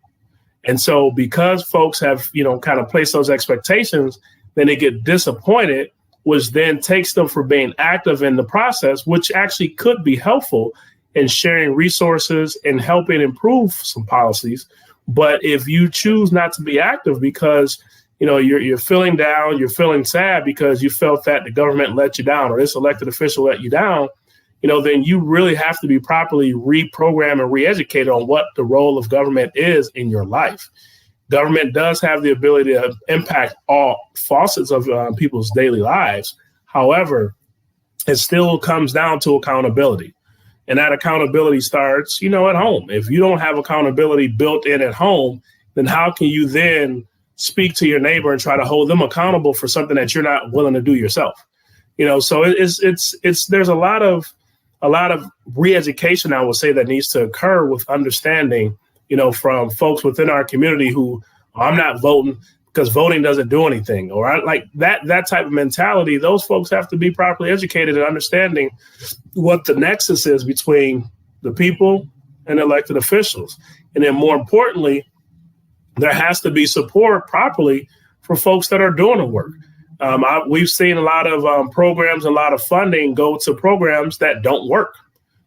And so because folks have, you know, kind of placed those expectations, then they get disappointed, which then takes them from being active in the process, which actually could be helpful in sharing resources and helping improve some policies. But if you choose not to be active because, you know, you're feeling down, you're feeling sad because you felt that the government let you down or this elected official let you down, you know, then you really have to be properly reprogrammed and re-educated on what the role of government is in your life. Government does have the ability to impact all facets of people's daily lives. However, it still comes down to accountability. And that accountability starts, you know, at home. If you don't have accountability built in at home, then how can you then speak to your neighbor and try to hold them accountable for something that you're not willing to do yourself? You know, so there's a lot of re-education, I would say, that needs to occur with understanding, from folks within our community who, I'm not voting because voting doesn't do anything, or I like that type of mentality. Those folks have to be properly educated and understanding what the nexus is between the people and elected officials. And then more importantly, there has to be support properly for folks that are doing the work. We've seen a lot of programs, a lot of funding go to programs that don't work.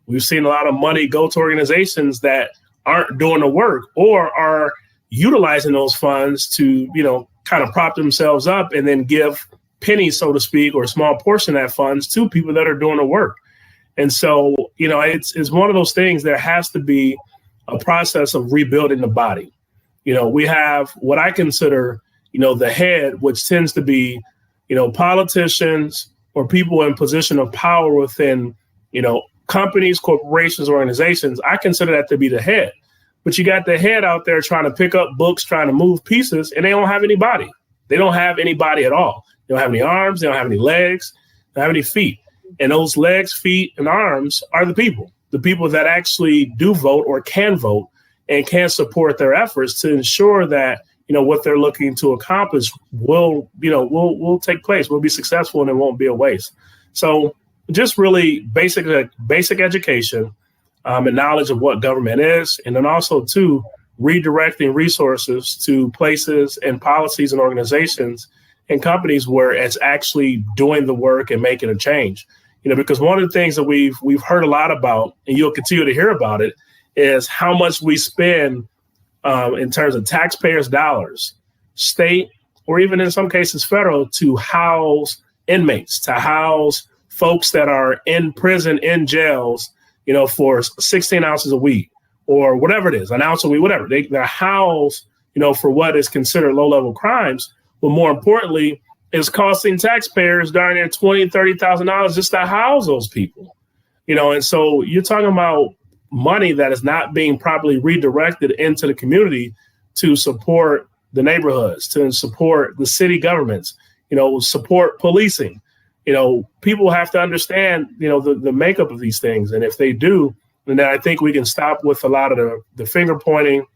We've seen a lot of money go to organizations that aren't doing the work or are utilizing those funds to, kind of prop themselves up and then give pennies, so to speak, or a small portion of that funds to people that are doing the work. And so, it's one of those things. There has to be a process of rebuilding the body. We have what I consider, the head, which tends to be, politicians or people in position of power within, companies, corporations, organizations. I consider that to be the head. But you got the head out there trying to pick up books, trying to move pieces, and they don't have any body. They don't have anybody at all. They don't have any arms. They don't have any legs. They don't have any feet. And those legs, feet, and arms are the people that actually do vote or can vote and can support their efforts to ensure that, what they're looking to accomplish will take place, will be successful, and it won't be a waste. So just really basic education and knowledge of what government is, and then also too, redirecting resources to places and policies and organizations and companies where it's actually doing the work and making a change. Because one of the things that we've heard a lot about, and you'll continue to hear about it, is how much we spend in terms of taxpayers' dollars, state, or even in some cases federal, to house inmates, to house folks that are in prison, in jails, for 16 ounces a week or whatever it is, an ounce a week, whatever. They're housed, for what is considered low-level crimes. But more importantly, it's costing taxpayers darn near $20,000, $30,000 just to house those people. And so you're talking about money that is not being properly redirected into the community to support the neighborhoods, to support the city governments, support policing. People have to understand, the makeup of these things. And if they do, then I think we can stop with a lot of the finger pointing.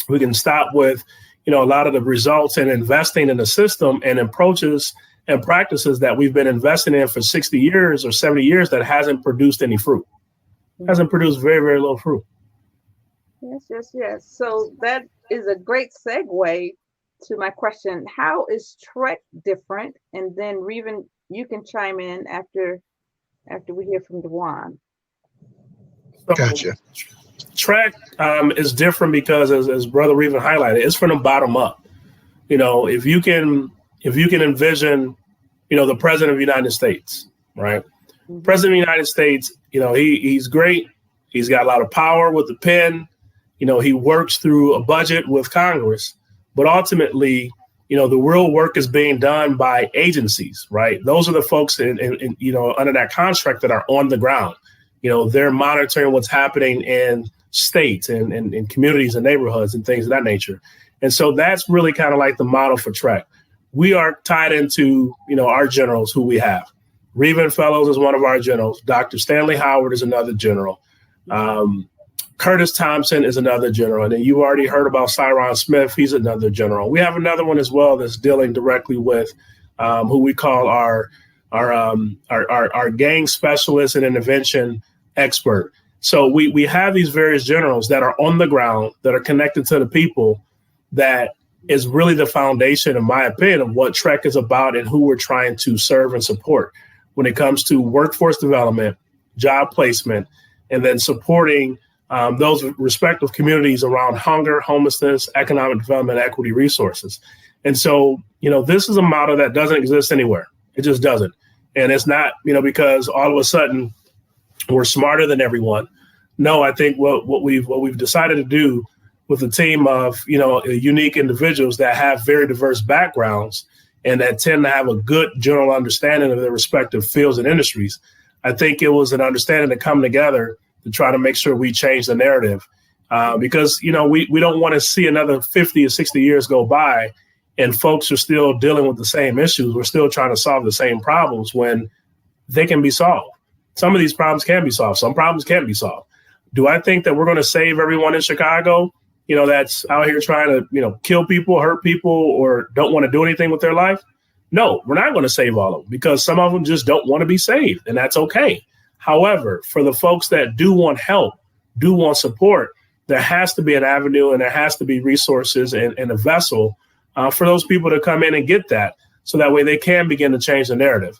We can stop with, a lot of the results and investing in the system and approaches and practices that we've been investing in for 60 years or 70 years that hasn't produced any fruit, hasn't produced very, very little fruit. Yes. So that is a great segue to my question. How is TREC different? And then Revin, you can chime in after we hear from DeJuan. Gotcha. TREC is different because, as Brother Revin highlighted, it's from the bottom up. If you can envision, the President of the United States, right? Mm-hmm. President of the United States, he's great. He's got a lot of power with the pen. He works through a budget with Congress, but ultimately, the real work is being done by agencies, right? Those are the folks in under that contract that are on the ground. They're monitoring what's happening in states and communities and neighborhoods and things of that nature. And so that's really kind of like the model for TREC. We are tied into, our generals who we have. Revin Fellows is one of our generals. Dr. Stanley Howard is another general. Curtis Thompson is another general. And then you already heard about Cyron Smith. He's another general. We have another one as well that's dealing directly with who we call our gang specialist and intervention expert. So we have these various generals that are on the ground, that are connected to the people, that is really the foundation, in my opinion, of what TREC is about and who we're trying to serve and support when it comes to workforce development, job placement, and then supporting those respective communities around hunger, homelessness, economic development, equity resources. And so, this is a model that doesn't exist anywhere. It just doesn't. And it's not, because all of a sudden we're smarter than everyone. No, I think what we've decided to do with a team of, unique individuals that have very diverse backgrounds and that tend to have a good general understanding of their respective fields and industries. I think it was an understanding to come together to try to make sure we change the narrative because, we don't want to see another 50 or 60 years go by and folks are still dealing with the same issues. We're still trying to solve the same problems when they can be solved. Some of these problems can be solved. Some problems can't be solved. Do I think that we're going to save everyone in Chicago? that's out here trying to, kill people, hurt people, or don't want to do anything with their life? No, we're not going to save all of them, because some of them just don't want to be saved, and that's okay. However, for the folks that do want help, do want support, there has to be an avenue and there has to be resources and a vessel for those people to come in and get that, so that way they can begin to change the narrative,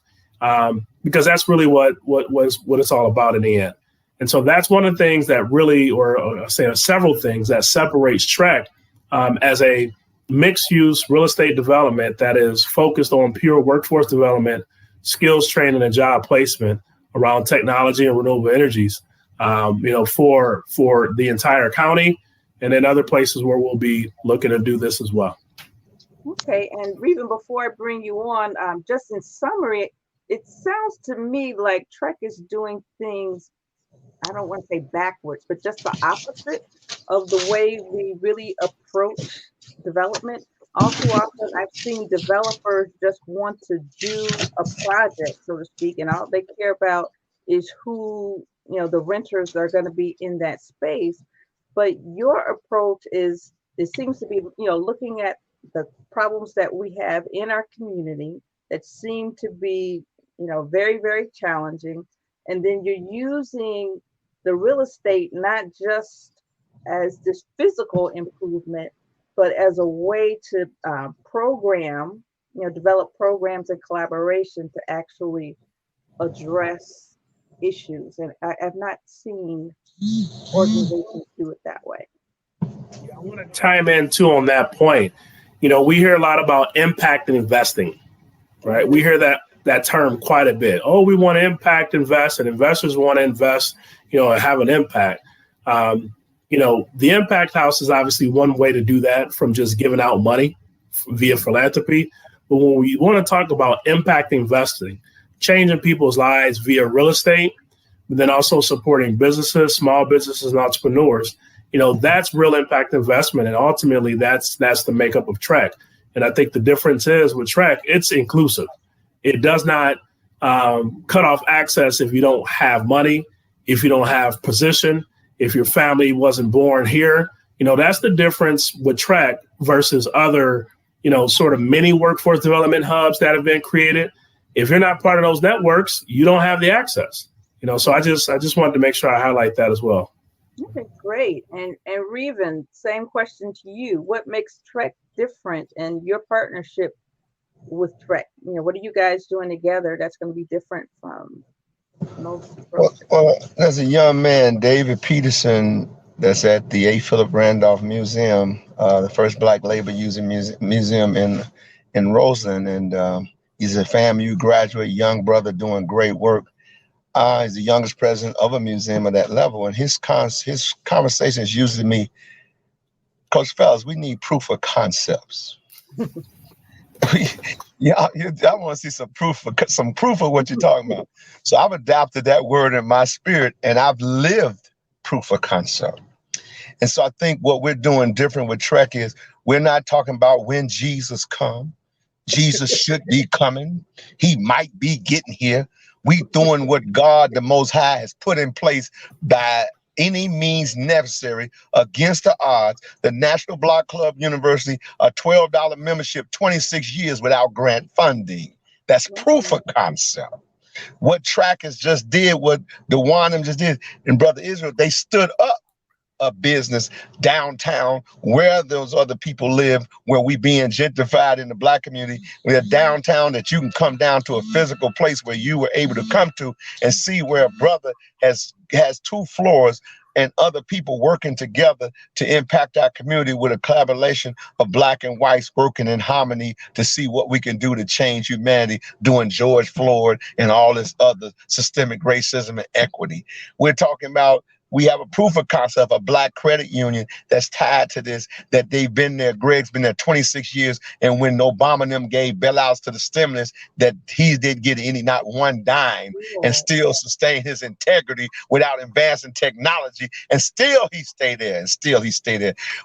because that's really what it's all about in the end. And so that's one of the things that really, or I say several things that separates TREC as a mixed-use real estate development that is focused on pure workforce development, skills training, and job placement around technology and renewable energies, for the entire county, and then other places where we'll be looking to do this as well. Okay, and Revin, before I bring you on, just in summary, it sounds to me like TREC is doing things, I don't want to say backwards, but just the opposite of the way we really approach development. All too often, I've seen developers just want to do a project, so to speak, and all they care about is who, the renters are going to be in that space. But your approach it seems to be, looking at the problems that we have in our community that seem to be, very, very challenging. And then you're using the real estate not just as this physical improvement, but as a way to program, develop programs and collaboration to actually address issues. And I've not seen organizations do it that way. I want to chime in too on that point. We hear a lot about impact and investing, right? We hear that term quite a bit. Oh, we want to impact invest, and investors want to invest, and have an impact. The Impact House is obviously one way to do that, from just giving out money via philanthropy. But when we want to talk about impact investing, changing people's lives via real estate, but then also supporting businesses, small businesses, and entrepreneurs, that's real impact investment. And ultimately, that's the makeup of TREC. And I think the difference is with TREC, it's inclusive. It does not cut off access if you don't have money, if you don't have position, if your family wasn't born here. That's the difference with TREC versus other, sort of mini workforce development hubs that have been created. If you're not part of those networks, you don't have the access. So I just wanted to make sure I highlight that as well. Okay, great. And Revin, same question to you. What makes TREC different, and your partnership with TREC? What are you guys doing together that's going to be different from most approaches? Well, there's a young man, David Peterson, that's at the A. Philip Randolph Museum, the first Black labor using museum in Roseland, and he's a FAMU graduate, young brother doing great work. He's the youngest president of a museum of that level, and his conversations usually me, Coach Fellows, we need proof of concepts. I want to see some proof of what you're talking about. So I've adopted that word in my spirit, and I've lived proof of concept. And so I think what we're doing different with TREC is we're not talking about when Jesus come. Jesus should be coming. He might be getting here. We doing what God, the Most High, has put in place by any means necessary against the odds. The National Block Club University, a $12 membership, 26 years without grant funding. That's proof of concept. What TREC has just did, what DeJuan just did, and Brother Israel, they stood up a business downtown where those other people live, where we being gentrified in the Black community. We're downtown that you can come down to a physical place where you were able to come to and see where a brother has 2 floors and other people working together to impact our community with a collaboration of Black and whites working in harmony to see what we can do to change humanity, doing George Floyd and all this other systemic racism and equity. We're talking about, we have a proof of concept, a Black credit union that's tied to this, that they've been there. Greg's been there 26 years. And when Obama and them gave bailouts to the stimulus, that he didn't get not one dime, and still sustain his integrity without advancing technology. And still he stayed there,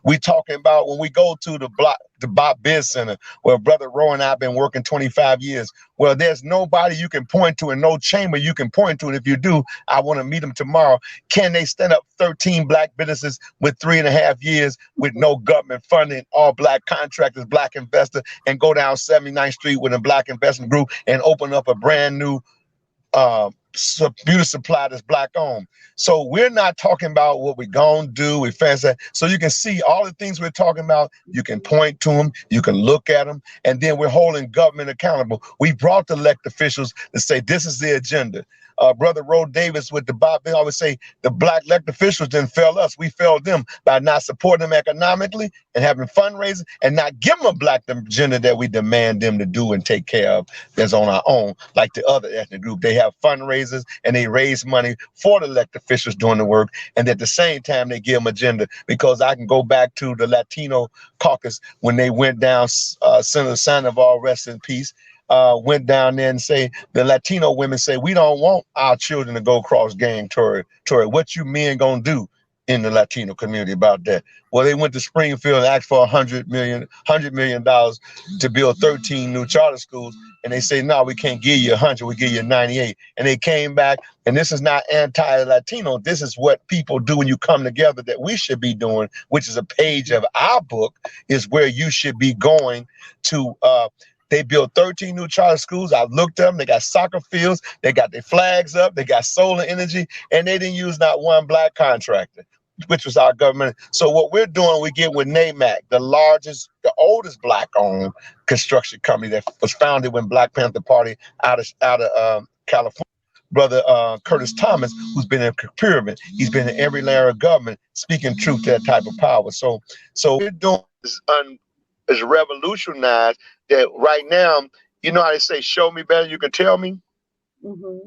We're talking about when we go to the the Bob Biz Center, where Brother Roe and I have been working 25 years. Well, there's nobody you can point to and no chamber you can point to. And if you do, I want to meet them tomorrow. Can they stand up 13 black businesses with 3.5 years with no government funding, all black contractors, black investors, and go down 79th Street with a black investment group and open up a brand new beauty supply that's black owned? So we're not talking about what we're gonna do. We fancy. So you can see all the things we're talking about. You can point to them. You can look at them, and then we're holding government accountable. We brought the elected officials to say this is the agenda. Brother Roe Davis with the Bob, they always say the black elected officials didn't fail us. We failed them by not supporting them economically and having fundraising and not giving them a black agenda that we demand them to do and take care of that's on our own. Like the other ethnic group, they have fundraisers and they raise money for the elected officials doing the work. And at the same time, they give them agenda, because I can go back to the Latino caucus when they went down, Senator Sandoval, rest in peace, went down there and say, the Latino women say, we don't want our children to go cross gang territory. What you men gonna do in the Latino community about that? Well, they went to Springfield and asked for $100 million to build 13 new charter schools. And they say, no, we can't give you 100, we give you 98. And they came back, and this is not anti-Latino. This is what people do when you come together that we should be doing, which is a page of our book, is where you should be going to. They built 13 new charter schools. I've looked at them. They got soccer fields. They got their flags up. They got solar energy. And they didn't use not one black contractor, which was our government. So what we're doing, we get with NBAC, the oldest black-owned construction company that was founded when Black Panther Party out of California. Brother Curtis Thomas, who's been in procurement. He's been in every layer of government, speaking truth to that type of power. So we're doing is revolutionized that right now, you know how they say, show me better, you can tell me? Mm-hmm.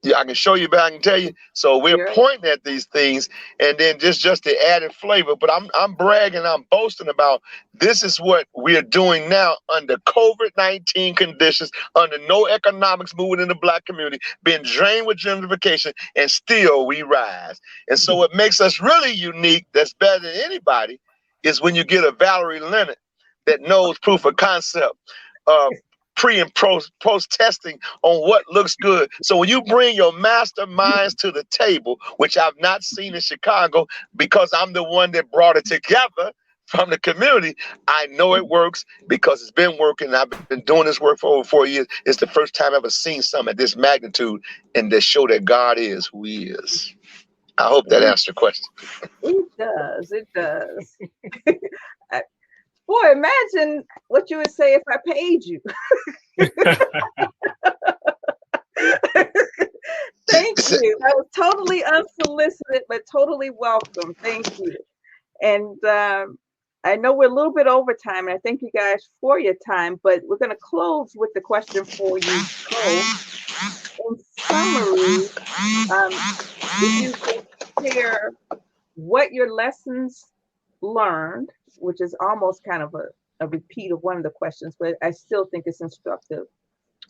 Yeah, I can show you better, I can tell you. So we're pointing at these things, and then just the added flavor. But I'm bragging, I'm boasting about this is what we're doing now under COVID-19 conditions, under no economics moving in the black community, being drained with gentrification, and still we rise. And so what makes us really unique, that's better than anybody, is when you get a Valerie Leonard that knows proof of concept, pre and post testing on what looks good. So when you bring your masterminds to the table, which I've not seen in Chicago because I'm the one that brought it together from the community, I know it works because it's been working. I've been doing this work for over 4 years. It's the first time I've ever seen something at this magnitude and that show that God is who he is. I hope that answers the question. It does. Boy, imagine what you would say if I paid you. Thank you. That was totally unsolicited, but totally welcome. Thank you. And I know we're a little bit over time, and I thank you guys for your time, but we're going to close with the question for you. So, in summary, if you could share what your lessons learned, which is almost kind of a repeat of one of the questions, but I still think it's instructive.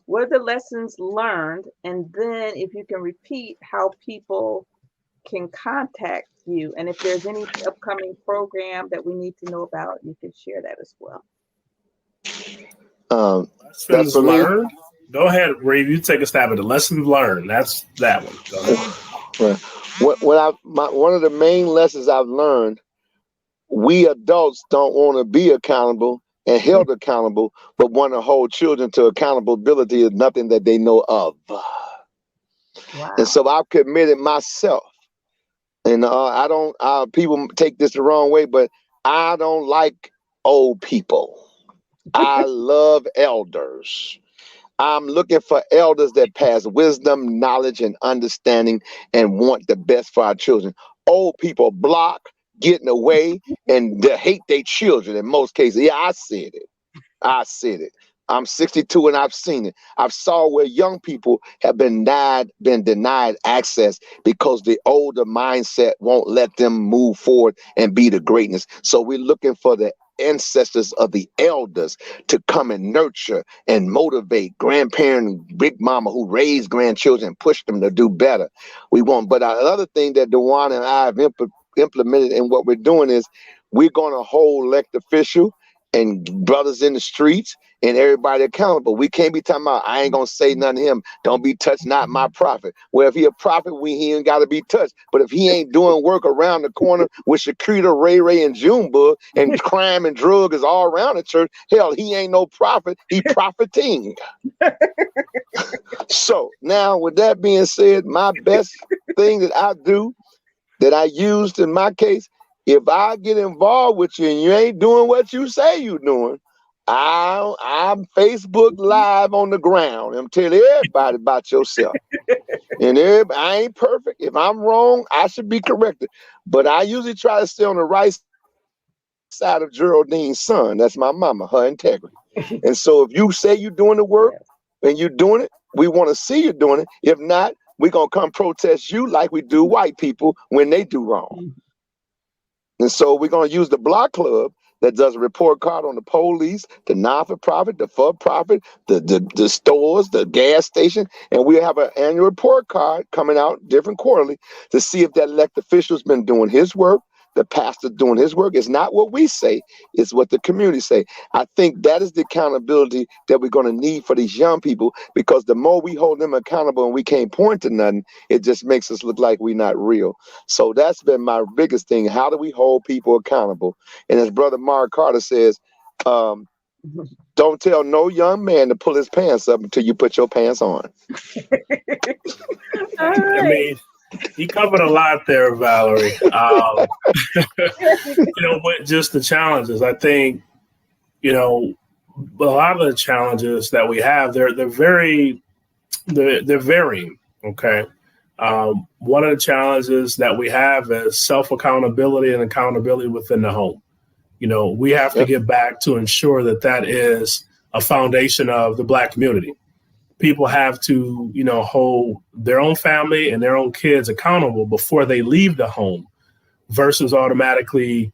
What are the lessons learned? And then if you can repeat how people can contact you, and if there's any upcoming program that we need to know about, you can share that as well. Lessons learned? Go ahead, Reeve. You take a stab at the lessons learned. That's that one. Go ahead. One of the main lessons I've learned, we adults don't want to be accountable and held accountable, but want to hold children to accountability is nothing that they know of. Wow. And so I've committed myself. And I don't, people take this the wrong way, but I don't like old people. I love elders. I'm looking for elders that pass wisdom, knowledge, and understanding and want the best for our children. Old people block, getting away, and they hate their children in most cases. Yeah, I said it. I'm 62 and I've seen it. I've saw where young people have been denied access because the older mindset won't let them move forward and be the greatness. So we're looking for the ancestors of the elders to come and nurture and motivate grandparent, big mama who raised grandchildren and push them to do better. We want, but another thing that DeJuan and I have implemented in what we're doing is we're going to hold elected official and brothers in the streets and everybody accountable. We can't be talking about, I ain't gonna say nothing to him. Don't be touched, not my prophet. Well, if he a prophet, he ain't gotta be touched. But if he ain't doing work around the corner with Shakita, Ray, and Junebug, and crime and drug is all around the church, hell, he ain't no prophet. He profiting. So now, with that being said, my best thing that I do, that I used in my case, if I get involved with you and you ain't doing what you say you doing, I'm Facebook Live on the ground. I'm telling everybody about yourself. And I ain't perfect. If I'm wrong, I should be corrected. But I usually try to stay on the right side of Geraldine's son. That's my mama, her integrity. And so if you say you're doing the work and you're doing it, we want to see you doing it. If not, we're going to come protest you like we do white people when they do wrong. And so we're going to use the block club that does a report card on the police, the non-for-profit, the for-profit, the stores, the gas station, and we have an annual report card coming out different quarterly to see if that elected official's been doing his work, the pastor doing his work. It's not what we say, it's what the community say. I think that is the accountability that we're going to need for these young people, because the more we hold them accountable and we can't point to nothing, it just makes us look like we're not real. So that's been my biggest thing. How do we hold people accountable? And as Brother Mark Carter says, don't tell no young man to pull his pants up until you put your pants on. I mean, he covered a lot there, Valerie. But just the challenges. I think, a lot of the challenges that we have, they're varying. Okay. One of the challenges that we have is self-accountability and accountability within the home. We have to get back to ensure that is a foundation of the Black community. People have to, hold their own family and their own kids accountable before they leave the home, versus automatically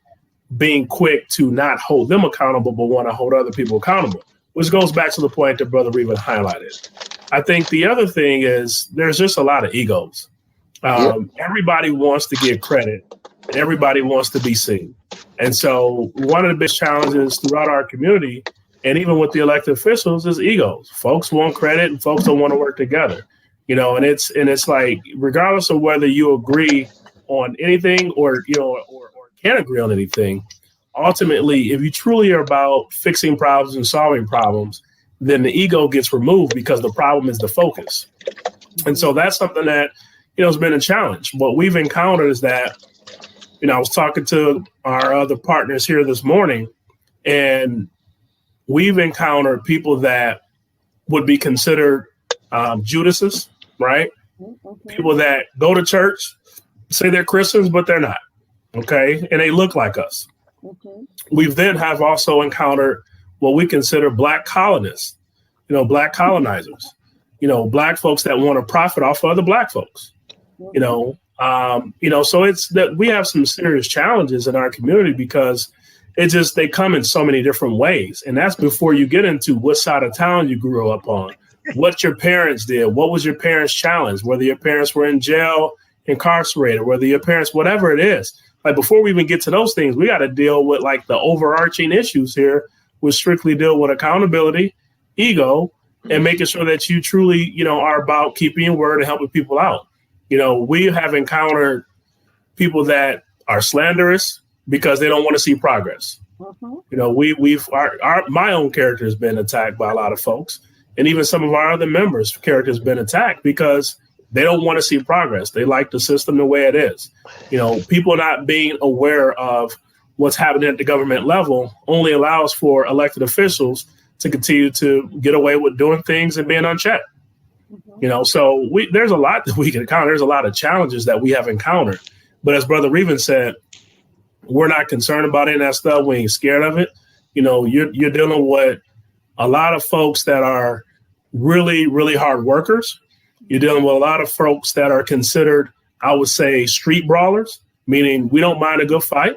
being quick to not hold them accountable, but want to hold other people accountable, which goes back to the point that Brother Revin highlighted. I think the other thing is there's just a lot of egos. Everybody wants to get credit. Everybody wants to be seen. And so one of the big challenges throughout our community, and even with the elected officials, is egos. Folks want credit and folks don't want to work together, and it's like, regardless of whether you agree on anything or can't agree on anything, ultimately, if you truly are about fixing problems and solving problems, then the ego gets removed because the problem is the focus. And so that's something that, has been a challenge. What we've encountered is that, I was talking to our other partners here this morning, and we've encountered people that would be considered Judases, right? Okay. People that go to church, say they're Christians, but they're not, okay? And they look like us. Okay. We've then have also encountered what we consider Black colonists, Black colonizers, Black folks that want to profit off of other Black folks, so it's that we have some serious challenges in our community because they come in so many different ways. And that's before you get into what side of town you grew up on, what your parents did, what was your parents' challenge, whether your parents were in jail, incarcerated, whether your parents, whatever it is. Like, before we even get to those things, we got to deal with like the overarching issues here, which strictly deal with accountability, ego, and making sure that you truly, are about keeping your word and helping people out. We have encountered people that are slanderous because they don't want to see progress. Mm-hmm. My own character has been attacked by a lot of folks, and even some of our other members' character has been attacked because they don't want to see progress. They like the system the way it is. People not being aware of what's happening at the government level only allows for elected officials to continue to get away with doing things and being unchecked. Mm-hmm. So there's a lot that we can encounter. There's a lot of challenges that we have encountered. But as Brother Revin said, we're not concerned about any of that stuff. We ain't scared of it. You're dealing with a lot of folks that are really, really hard workers. You're dealing with a lot of folks that are considered, I would say, street brawlers, meaning we don't mind a good fight.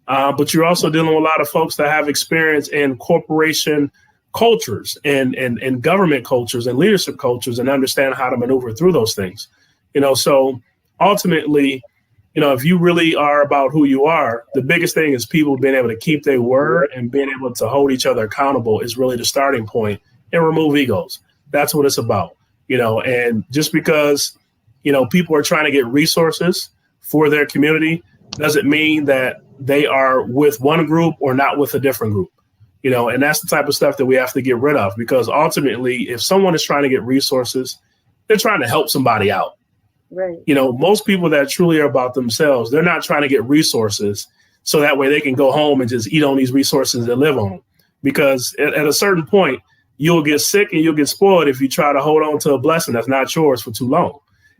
But you're also dealing with a lot of folks that have experience in corporation cultures and government cultures and leadership cultures and understand how to maneuver through those things. So ultimately, if you really are about who you are, the biggest thing is people being able to keep their word and being able to hold each other accountable is really the starting point, and remove egos. That's what it's about, and just because, people are trying to get resources for their community doesn't mean that they are with one group or not with a different group, and that's the type of stuff that we have to get rid of, because ultimately, if someone is trying to get resources, they're trying to help somebody out. Right. Most people that truly are about themselves, they're not trying to get resources so that way they can go home and just eat on these resources and live on them. Because at a certain point, you'll get sick and you'll get spoiled if you try to hold on to a blessing that's not yours for too long.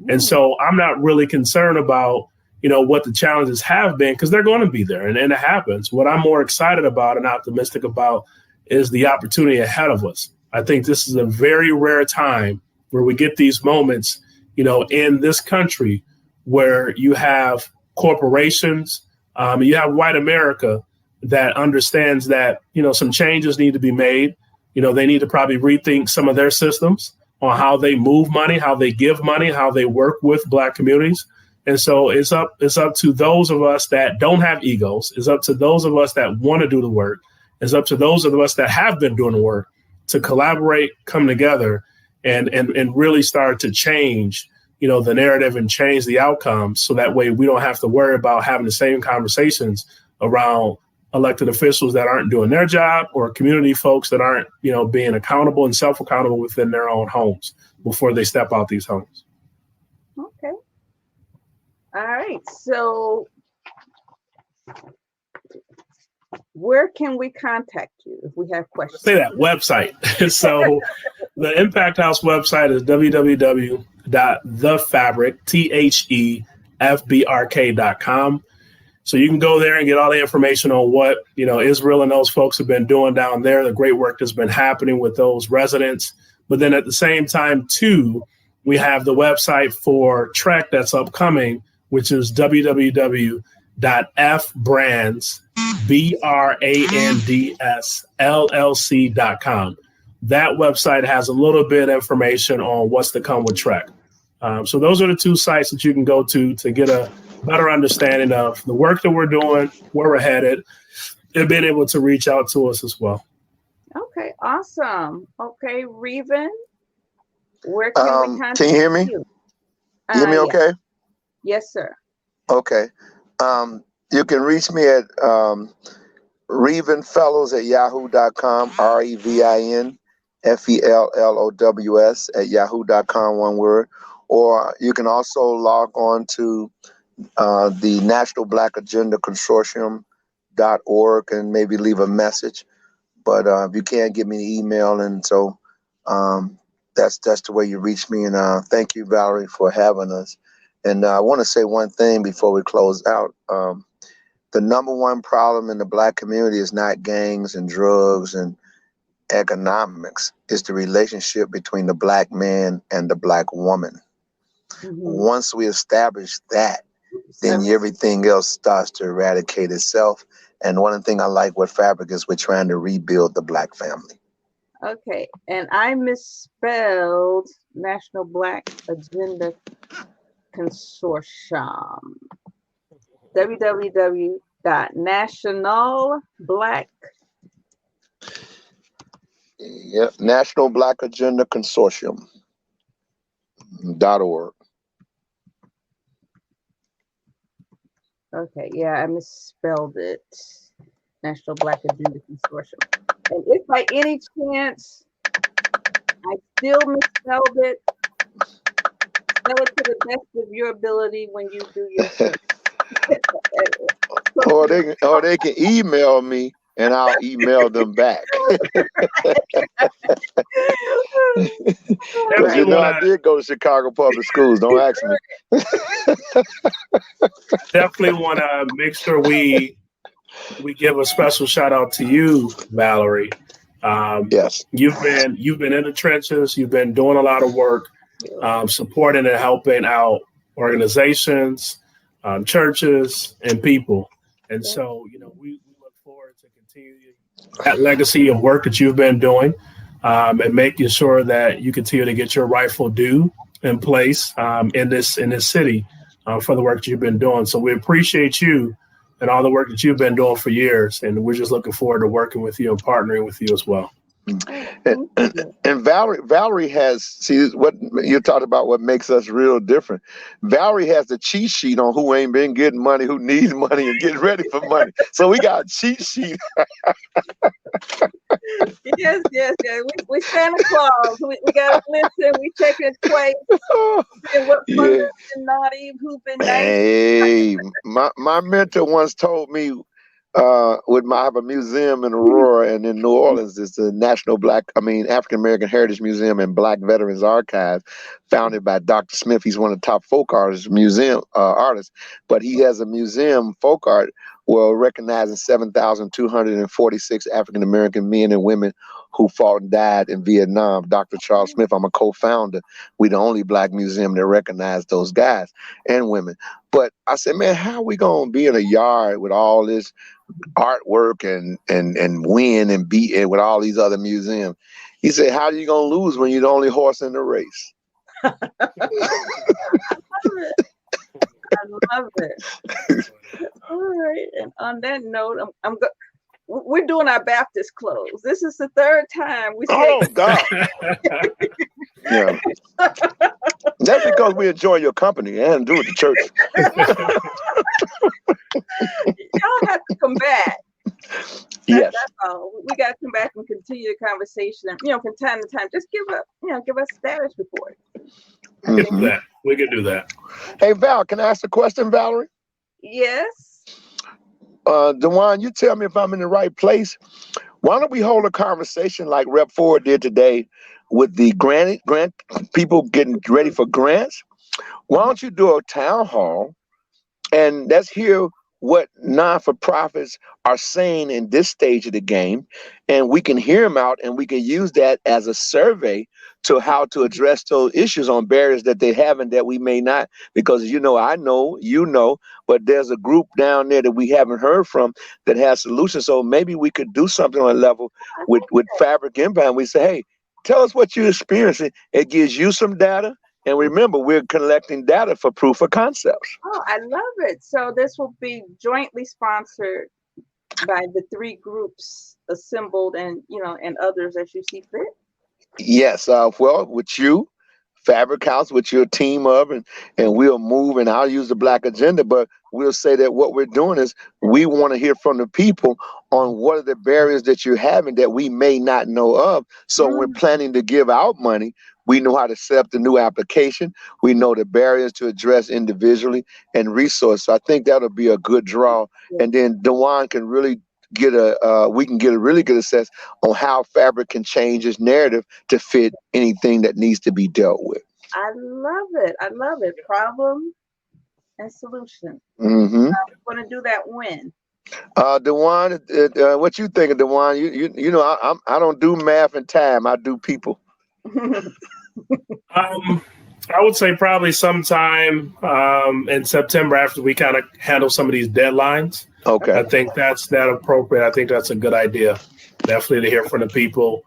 And so I'm not really concerned about, what the challenges have been, because they're going to be there and it happens. What I'm more excited about and optimistic about is the opportunity ahead of us. I think this is a very rare time where we get these moments, in this country where you have corporations, you have white America that understands that, some changes need to be made. They need to probably rethink some of their systems on how they move money, how they give money, how they work with Black communities. And so it's up to those of us that don't have egos. It's up to those of us that want to do the work. It's up to those of us that have been doing the work to collaborate, come together, and really start to change, the narrative and change the outcomes. So that way we don't have to worry about having the same conversations around elected officials that aren't doing their job, or community folks that aren't, being accountable and self-accountable within their own homes before they step out these homes. Okay. All right. So where can we contact you if we have questions? Say that website. So the Impact House website is www.thefbrk.com. So you can go there and get all the information on what, Israel and those folks have been doing down there, the great work that's been happening with those residents. But then at the same time, too, we have the website for Trek that's upcoming, which is www.FBrandsLLC.com. That website has a little bit of information on what's to come with Trek. So those are the two sites that you can go to get a better understanding of the work that we're doing, where we're headed, and being able to reach out to us as well. Okay, awesome. Okay, Revin, where can we contact can you hear me? You hear me okay? Yes, sir. Okay. You can reach me at Revin Fellows at yahoo.com, RevinFellows at yahoo.com, one word. Or you can also log on to the National Black Agenda Consortium.org and maybe leave a message. But if you can't, give me an email. And so that's the way you reach me. And thank you, Valerie, for having us. And I want to say one thing before we close out. The number one problem in the Black community is not gangs and drugs and economics. It's the relationship between the Black man and the Black woman. Mm-hmm. Once we establish that, then everything else starts to eradicate itself. And one thing I like with Fabric is we're trying to rebuild the Black family. Okay, and I misspelled National Black Agenda Consortium. www.nationalblack. Yep, National Black Agenda Consortium.org. Okay, yeah, I misspelled it. National Black Agenda Consortium. And if by any chance I still misspelled it, spell it to the best of your ability when you do your thing. or they can email me and I'll email them back. I did go to Chicago Public Schools. Don't ask me. Definitely want to make sure we give a special shout out to you, Valerie. Yes, you've been in the trenches. You've been doing a lot of work, supporting and helping out organizations, churches, and people. And so, we look forward to continue that legacy of work that you've been doing, and making sure that you continue to get your rightful due in place in this city, for the work that you've been doing. So we appreciate you and all the work that you've been doing for years. And we're just looking forward to working with you and partnering with you as well. And Valerie has, see what you talked about, what makes us real different. Valerie has the cheat sheet on who ain't been getting money, who needs money, and getting ready for money. So we got a cheat sheet. Yes. We Santa Claus. We got to listen. We check it twice. And what fun has been naughty, who's been nice. Hey, my mentor once told me, I have a museum in Aurora and in New Orleans. It's the African American Heritage Museum and Black Veterans Archive, founded by Dr. Smith. He's one of the top folk artists, artists, but he has a museum, folk art, recognizing 7,246 African American men and women who fought and died in Vietnam. Dr. Charles Smith, I'm a co-founder. We're the only Black museum that recognized those guys and women. But I said, man, how are we gonna be in a yard with all this artwork and win and beat it with all these other museums? He said, how are you gonna lose when you're the only horse in the race? I love it. All right. And on that note, we're doing our Baptist close. This is the third time we say. Oh God. Yeah. That's because we enjoy your company and do it to church. Y'all have to come back. Yes. That's all. We got to come back and continue the conversation. From time to time, just give us a status report. We can do that. Hey Val, can I ask a question, Valerie? Yes. DeJuan, you tell me if I'm in the right place. Why don't we hold a conversation like Rep 4 did today with the grant people getting ready for grants? Why don't you do a town hall and let's hear what non-for-profits are saying in this stage of the game, and we can hear them out and we can use that as a survey to how to address those issues on barriers that they have and that we may not, because I know, but there's a group down there that we haven't heard from that has solutions. So maybe we could do something on a level with FBRK Impact. We say, hey, tell us what you're experiencing. It gives you some data. And remember, we're collecting data for proof of concepts. Oh, I love it. So this will be jointly sponsored by the three groups assembled and others as you see fit. Yes. With you, FBRK House, with your team of, and we'll move, and I'll use the Black agenda, but we'll say that what we're doing is we want to hear from the people on what are the barriers that you're having that we may not know of. So we're planning to give out money. We know how to set up the new application. We know the barriers to address individually and resource. So I think that'll be a good draw. Yeah. And then DeJuan can really we can get a really good assess on how FBRK can change its narrative to fit anything that needs to be dealt with. I love it. Problem and solution. Mm-hmm. We're going to do that when? DeJuan, what you think of DeJuan? I don't do math and time. I do people. I would say probably sometime in September after we kind of handle some of these deadlines. Okay. I think that's appropriate. I think that's a good idea. Definitely to hear from the people.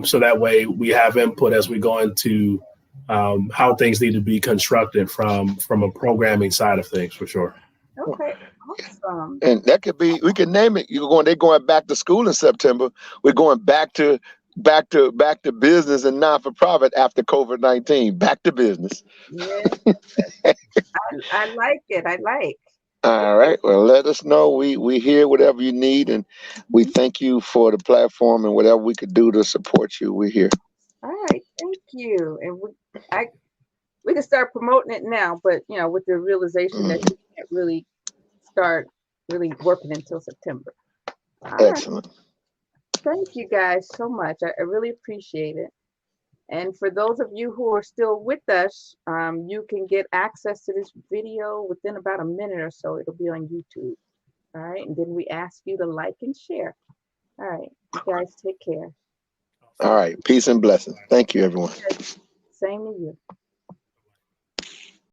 So that way we have input as we go into how things need to be constructed from a programming side of things, for sure. Okay. Awesome. And that could be, we can name it. They're going back to school in September. We're going back to business and non-for-profit after COVID-19. Back to business. Yeah. I like it. All right. Well, let us know. We hear whatever you need, and we thank you for the platform and whatever we could do to support you. We're here. All right. Thank you. And we can start promoting it now, but with the realization that you can't really start really working until September. Excellent. Right. Thank you guys so much. I really appreciate it. And for those of you who are still with us, you can get access to this video within about a minute or so. It'll be on YouTube. All right. And then we ask you to like and share. All right. You guys take care. All right. Peace and blessings. Thank you, everyone. Same to you.